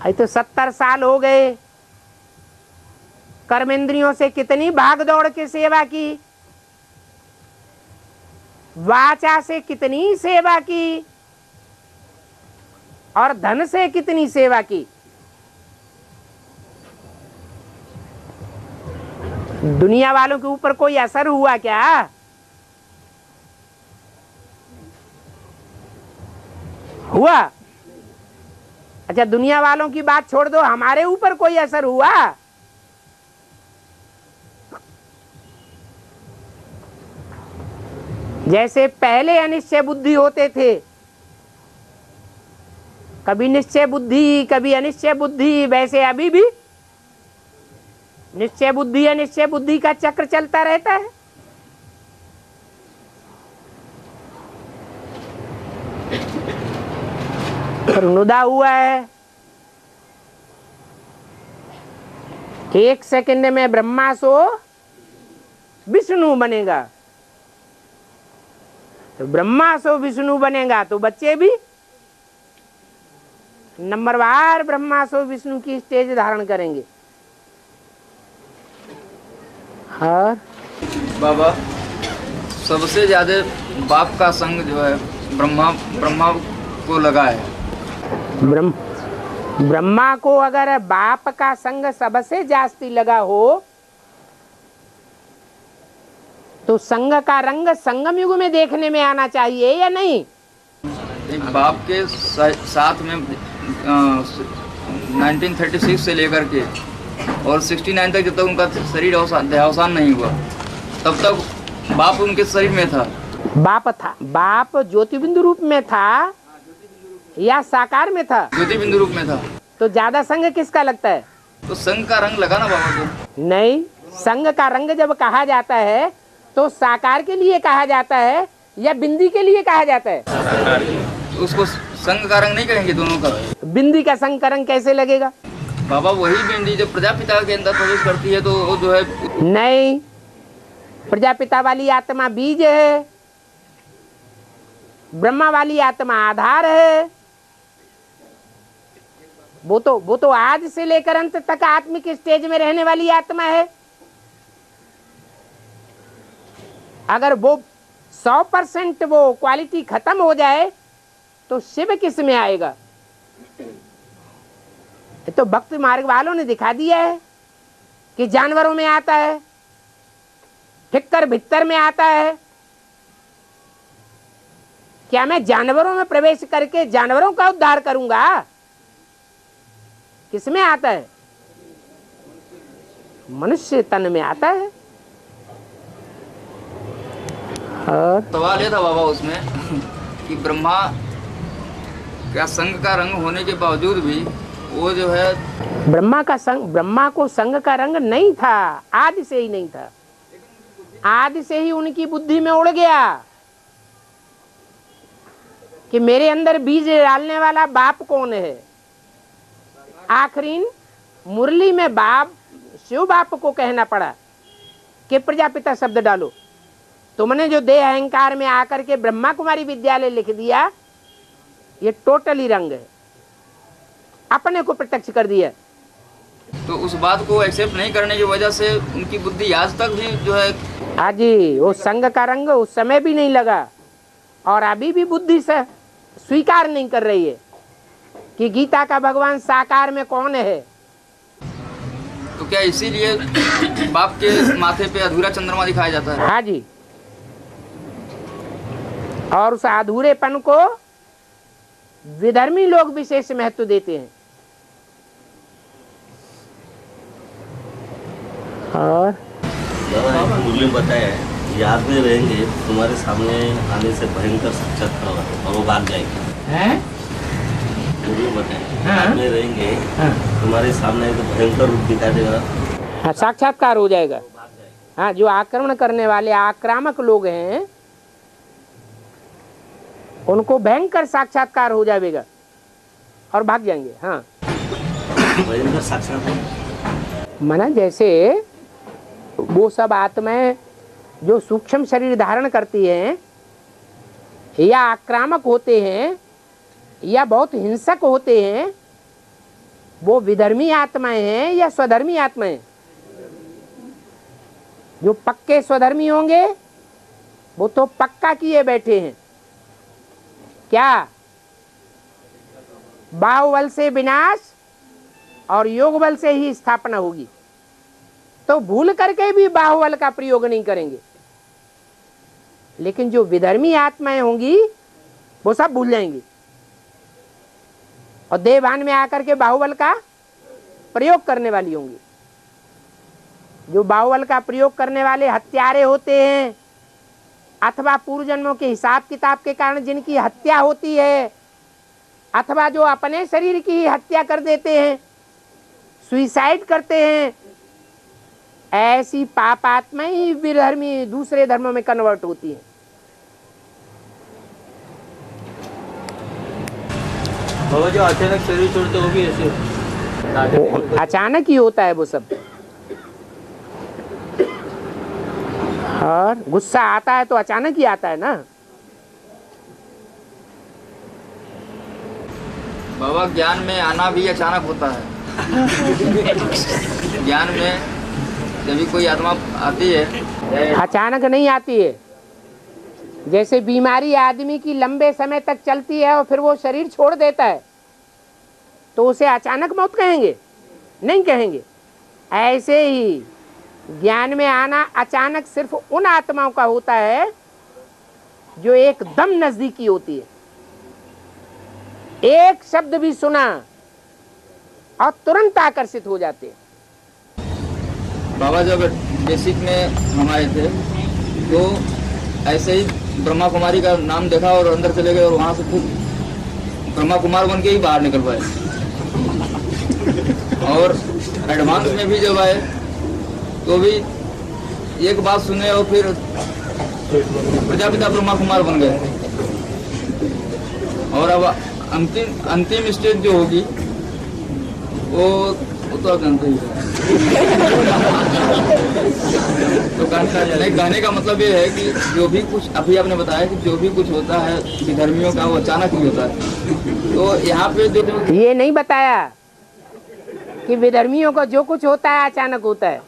अभी तो 70 साल हो गए, कर्मेंद्रियों से कितनी भाग दौड़ के सेवा की, वाचा से कितनी सेवा की और धन से कितनी सेवा की। दुनिया वालों के ऊपर कोई असर हुआ क्या? हुआ? अच्छा, दुनिया वालों की बात छोड़ दो, हमारे ऊपर कोई असर हुआ? जैसे पहले अनिश्चय बुद्धि होते थे, कभी निश्चय बुद्धि कभी अनिश्चय बुद्धि, वैसे अभी भी निश्चय बुद्धि अनिश्चय बुद्धि का चक्र चलता रहता है। रुनुदा हुआ है, 1 सेकंड में ब्रह्मा सो विष्णु बनेगा। तो ब्रह्मा सो विष्णु बनेगा तो बच्चे भी नंबरवार ब्रह्मा सो विष्णु की स्टेज धारण करेंगे। हाँ बाबा, सबसे ज्यादा बाप का संग जो है ब्रह्मा को लगा है। ब्रह्मा को अगर बाप का संग सबसे जास्ती लगा हो तो संग का रंग संगम युग में देखने में आना चाहिए या नहीं? एक बाप के साथ में 1936 से लेकर के और 69 तक जब तक उनका शरीर देहावसान नहीं हुआ तब तक बाप उनके शरीर में था। बाप था, बाप ज्योति बिंदु रूप में था या साकार में था? ज्योति बिंदु रूप में था। तो ज्यादा संग किसका लगता है? तो संग का रंग लगा ना बाबा को। नहीं, संग का रंग जब कहा जाता है तो साकार के लिए कहा जाता है या बिंदी के लिए कहा जाता है? उसको संग का रंग नहीं कहेंगे दोनों का। बिंदी का संग का रंग कैसे लगेगा? बाबा वही बिंदी जब प्रजापिता के अंदर प्रवेश करती है तो वो जो है। नहीं, प्रजापिता वाली आत्मा बीज है, ब्रह्मा वाली आत्मा आधार है। वो तो आज से लेकर अंत तक आत्मिक स्टेज में रहने वाली आत्मा है। अगर वो 100% वो क्वालिटी खत्म हो जाए तो शिव किस में आएगा? तो भक्ति मार्ग वालों ने दिखा दिया है कि जानवरों में आता है, ठिक्कर भित्तर में आता है। क्या मैं जानवरों में प्रवेश करके जानवरों का उद्धार करूंगा? किसमें आता है? मनुष्य तन में आता है। और सवाल ये था बाबा उसमें कि ब्रह्मा क्या संग का रंग होने के बावजूद भी वो जो है ब्रह्मा को संग का रंग नहीं था, आदि से ही नहीं था। आदि से ही उनकी बुद्धि में उड़ गया कि मेरे अंदर बीज डालने वाला बाप कौन है। आखिरी मुरली में बाप शिव बाप को कहना पड़ा कि प्रजापिता शब्द डालो। तुमने जो देह अहंकार में आकर के ब्रह्मा कुमारी विद्यालय लिख दिया, ये टोटली रंग है, अपने को प्रत्यक्ष कर दिया। तो उस बात को एक्सेप्ट नहीं करने की वजह से उनकी बुद्धि आज तक भी जो है, हाँ जी, वो संग का रंग उस समय भी नहीं लगा और अभी भी बुद्धि से स्वीकार नहीं कर रही है कि गीता का भगवान साकार में कौन है। तो क्या इसीलिए बाप के माथे पे अधूरा चंद्रमा दिखाया जाता है? हाँ जी, और उस अधूरेपन को विधर्मी लोग विशेष महत्व देते हैं। और मुरली बताया याद में रहेंगे, तुम्हारे सामने आने से भयंकर साक्षात्कार होगा और वो भाग जाएगी। मुरली बताया याद में रहेंगे, तुम्हारे सामने एक भयंकर रूप दिखाई देगा। हाँ, साक्षात्कार हो जाएगा। हाँ, जो आक्रमण करने वाले आक्रामक लोग हैं उनको भयंकर साक्षात्कार हो जाएगा और भाग जाएंगे। हाँ, भयंकर साक्षात्कार माना जैसे वो सब आत्माएं जो सूक्ष्म शरीर धारण करती हैं या आक्रामक होते हैं या बहुत हिंसक होते हैं, वो विधर्मी आत्माएं हैं या स्वधर्मी आत्माएं? जो पक्के स्वधर्मी होंगे वो तो पक्का किए बैठे हैं। क्या? बाहुबल से विनाश और योग बल से ही स्थापना होगी, तो भूल करके भी बाहुबल का प्रयोग नहीं करेंगे। लेकिन जो विधर्मी आत्माएं होंगी वो सब भूल जाएंगी और देवभान में आकर के बाहुबल का प्रयोग करने वाली होंगी। जो बाहुबल का प्रयोग करने वाले हत्यारे होते हैं अथवा पूर्व जन्मों के हिसाब किताब के कारण जिनकी हत्या होती है अथवा जो अपने शरीर की हत्या कर देते हैं, सुइसाइड करते हैं, ऐसी पापात्मा ही विधर्मी दूसरे धर्मों में कन्वर्ट होती है। बाबा जो अचानक शरीर छोड़ते वो भी ऐसे अचानक ही होता है वो सब। और गुस्सा आता है तो अचानक ही आता है ना। बाबा ज्ञान में आना भी अचानक होता है। ज्ञान में जब भी कोई आत्मा आती है, अचानक नहीं आती है। जैसे बीमारी आदमी की लंबे समय तक चलती है और फिर वो शरीर छोड़ देता है, तो उसे अचानक मौत कहेंगे? नहीं कहेंगे। ऐसे ही ज्ञान में आना अचानक सिर्फ उन आत्माओं का होता है जो एकदम नजदीकी होती है। एक शब्द भी सुना और तुरंत आकर्षित हो जाते हैं। बाबा जब बेसिक में हम आए थे तो ऐसे ही ब्रह्मा कुमारी का नाम देखा और अंदर चले गए और वहां से फिर ब्रह्मा कुमार बन के ही बाहर निकल पाए। और एडवांस में भी जब आए तो भी एक बात सुने और फिर प्रजापिता ब्रह्मा कुमार बन गए। और अब अंतिम स्टेज जो होगी वो तो आप जानते ही हैं। तो कहने का मतलब ये है कि जो भी कुछ अभी आपने बताया कि जो भी कुछ होता है विधर्मियों का वो अचानक ही होता है। तो यहाँ पे जो ये नहीं बताया कि विधर्मियों को जो कुछ होता है अचानक होता है।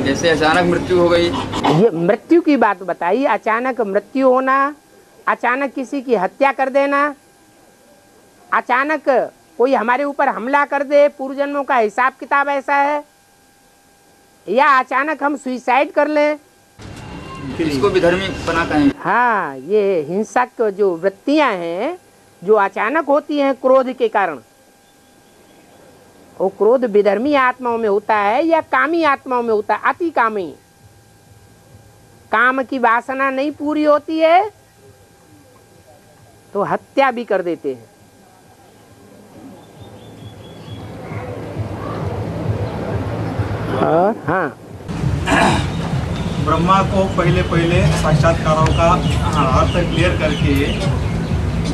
जैसे अचानक मृत्यु हो गई, ये मृत्यु की बात बताई। अचानक मृत्यु होना, अचानक किसी की हत्या कर देना, अचानक कोई हमारे ऊपर हमला कर दे, पूर्व जन्मों का हिसाब किताब ऐसा है, या अचानक हम सुइसाइड कर लें, इसको विधर्मी बना कहेंगे। हाँ, ये हिंसक जो वृत्तियां हैं जो अचानक होती हैं क्रोध के कारण, वो क्रोध विधर्मी आत्माओं में होता है या कामी आत्माओं में होता है। अति कामी, काम की वासना नहीं पूरी होती है तो हत्या भी कर देते हैं। और हाँ, ब्रह्मा को पहले साक्षात्कारों का अर्थ क्लियर करके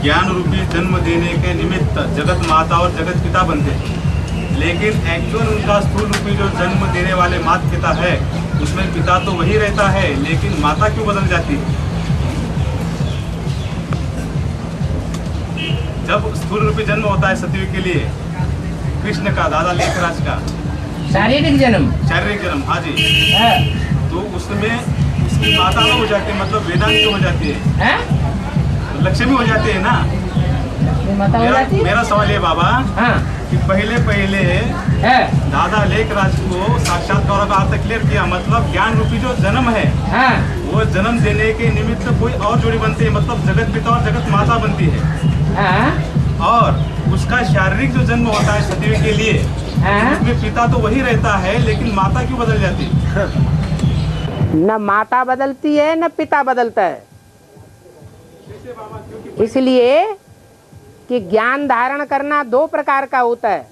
ज्ञान रूपी जन्म देने के निमित्त जगत माता और जगत पिता बनते हैं। लेकिन एक्चुअल उनका स्थूल रूपी जो जन्म देने वाले माता पिता है उसमें पिता तो वही रहता है, लेकिन माता क्यों बदल जाती है? जब स्थूल रूपी जन्म होता है सतयुग के लिए कृष्ण का, दादा लेखराज का शारीरिक जन्म, हाँ जी, तो उसमें उसकी माता हो जाती है, मतलब वेदांत हो जाती है, लक्ष्मी हो जाती है ना। मेरा सवाल ये बाबा कि पहले दादा लेखराज को साक्षात्कार का अर्थ क्लियर किया, मतलब ज्ञान रूपी जो जन्म है वो जन्म देने के निमित्त कोई और जोड़ी बनती है, मतलब जगत पिता और जगत माता बनती है। और उसका शारीरिक जो जन्म होता है सतयुग के लिए उसमें पिता तो वही रहता है, लेकिन माता क्यों बदल जाती है? न माता बदलती है न पिता बदलता है, इसलिए कि ज्ञान धारण करना दो प्रकार का होता है।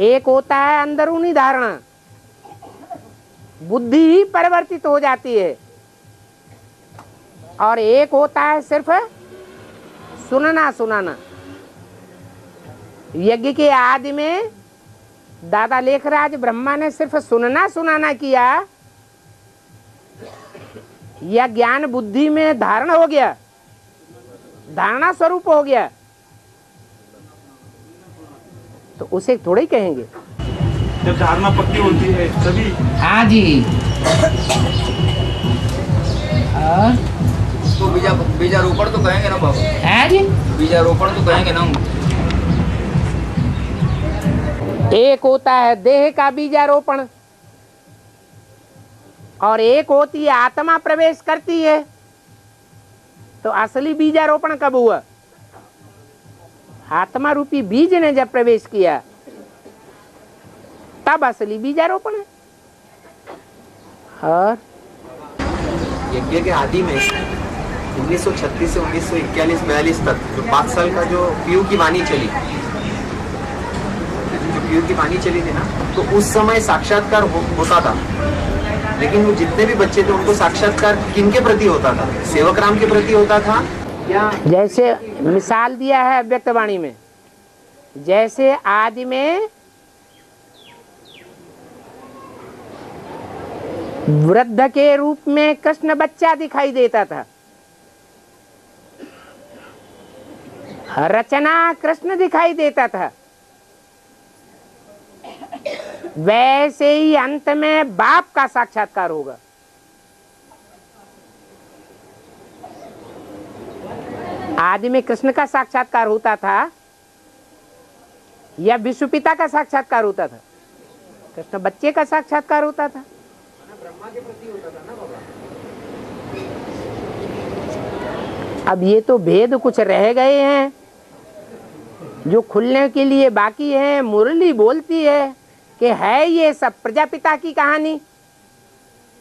एक होता है अंदरूनी धारणा, बुद्धि ही परिवर्तित हो जाती है, और एक होता है सिर्फ सुनना सुनाना। यज्ञ के आदि में दादा लेखराज ब्रह्मा ने सिर्फ सुनना सुनाना किया, या ज्ञान बुद्धि में धारण हो गया, धारणा स्वरूप हो गया, तो उसे थोड़े ही कहेंगे। जब धारणा पक्की होती है तभी। हाँ जी। तो बीजारोपण तो कहेंगे ना बाबा? है जी, बीजारोपण तो कहेंगे ना। एक होता है देह का बीजारोपण और एक होती है आत्मा प्रवेश करती है। तो असली बीजारोपण कब हुआ? आत्मा रूपी बीज ने जब प्रवेश किया तब असली बीजारोपण है। और यज्ञ के आदि में 1936 से 1941-42 तक जो 5 साल का जो पीयू की वाणी चली, थी ना, तो उस समय साक्षात्कार होता था, लेकिन वो जितने भी बच्चे थे उनको साक्षात्कार किनके प्रति होता था? सेवक राम के प्रति होता था या? जैसे मिसाल दिया है व्यक्तवाणी में, जैसे आदि में वृद्ध के रूप में कृष्ण बच्चा दिखाई देता था, रचना कृष्ण दिखाई देता था, वैसे ही अंत में बाप का साक्षात्कार होगा। आदि में कृष्ण का साक्षात्कार होता था या विश्व पिता का साक्षात्कार होता था? कृष्ण बच्चे का साक्षात्कार होता था। ब्रह्मा के प्रति होता था ना बाबा। अब ये तो भेद कुछ रह गए हैं जो खुलने के लिए बाकी है। मुरली बोलती है कि है ये सब प्रजापिता की कहानी,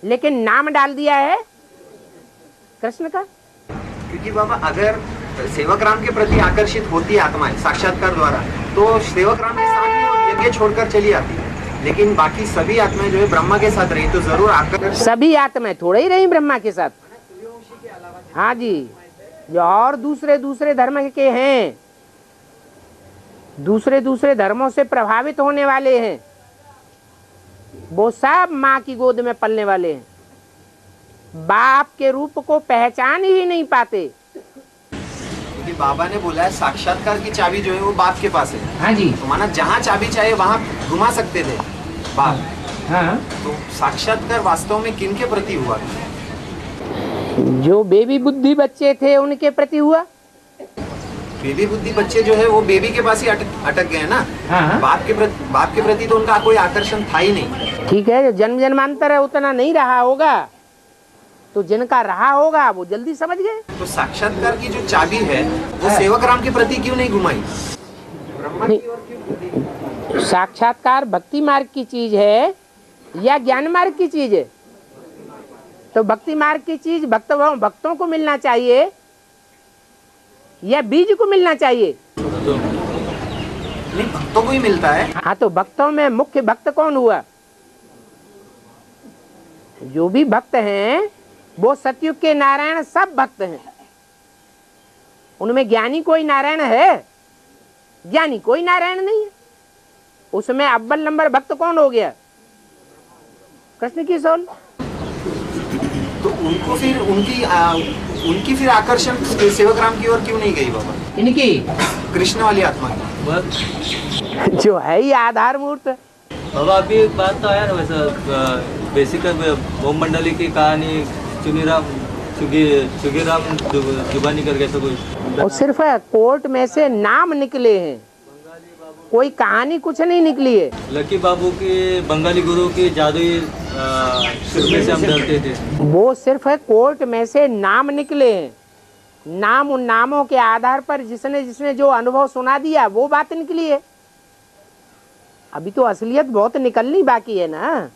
लेकिन नाम डाल दिया है कृष्ण का। क्योंकि बाबा अगर सेवक राम के प्रति आकर्षित होती है आत्माएं साक्षात्कार द्वारा, तो सेवक राम के साथ ही यज्ञ छोड़कर चली आती है, लेकिन बाकी सभी आत्माएं जो है ब्रह्मा के साथ रही, तो जरूर आकर सभी आत्माएं थोड़े ही रही ब्रह्मा के साथ। हाँ जी, जो और दूसरे धर्म के हैं, दूसरे धर्मों से प्रभावित होने वाले हैं, वो सब माँ की गोद में पलने वाले हैं, बाप के रूप को पहचान ही नहीं पाते। क्योंकि बाबा ने बोला है साक्षात्कार की चाबी जो है वो बाप के पास है। हाँ जी, तो माना जहाँ चाबी चाहे वहाँ घुमा सकते थे बाप। हाँ, तो साक्षात्कार वास्तव में किनके प्रति हुआ? जो बेबी बुद्धि बच्चे थे उनके प्रति हुआ। बेबी बुद्धि बच्चे जो है वो बेबी के पास ही अटक गए ना। हाँ। बाप के प्रति तो उनका कोई आकर्षण था ही नहीं। ठीक है, जो जन्म जन्मांतर है उतना नहीं रहा होगा, तो जिनका रहा होगा वो जल्दी समझ गए। तो साक्षात्कार की जो चाबी है वो सेवक राम के प्रति क्यों नहीं घुमाई? ब्रह्मा की ओर क्यों? साक्षात्कार भक्ति मार्ग की चीज है या ज्ञान मार्ग की चीज है? तो भक्ति मार्ग की चीज भक्तों को मिलना चाहिए या बीज को मिलना चाहिए? नहीं, भक्तों को ही मिलता है। हाँ, तो भक्तों में मुख्य भक्त कौन हुआ? जो भी भक्त हैं वो सतयुग के नारायण सब भक्त हैं। उनमें ज्ञानी कोई नारायण है? ज्ञानी कोई नारायण नहीं है। उसमें अव्वल नंबर भक्त कौन हो गया? कृष्ण की सोल। तो उनको फिर उनकी उनकी फिर आकर्षण सेवक राम की ओर क्यों नहीं गई बाबा? इनकी कृष्ण वाली आत्मा की जो है ही आधार मूर्त। बाबा अभी एक बात तो आया ना, वैसा बेसिक ओम मंडली की कहानी चुगीराम जुबानी करके ऐसा कोई, और सिर्फ कोर्ट में से नाम निकले हैं, कोई कहानी कुछ नहीं निकली है। लकी बाबू की बंगाली गुरु की जादुई में से हम डरते थे। वो सिर्फ कोर्ट में से नाम निकले हैं, नाम उन नामों के आधार पर जिसने जिसने जो अनुभव सुना दिया वो बात निकली है। अभी तो असलियत बहुत निकलनी बाकी है ना।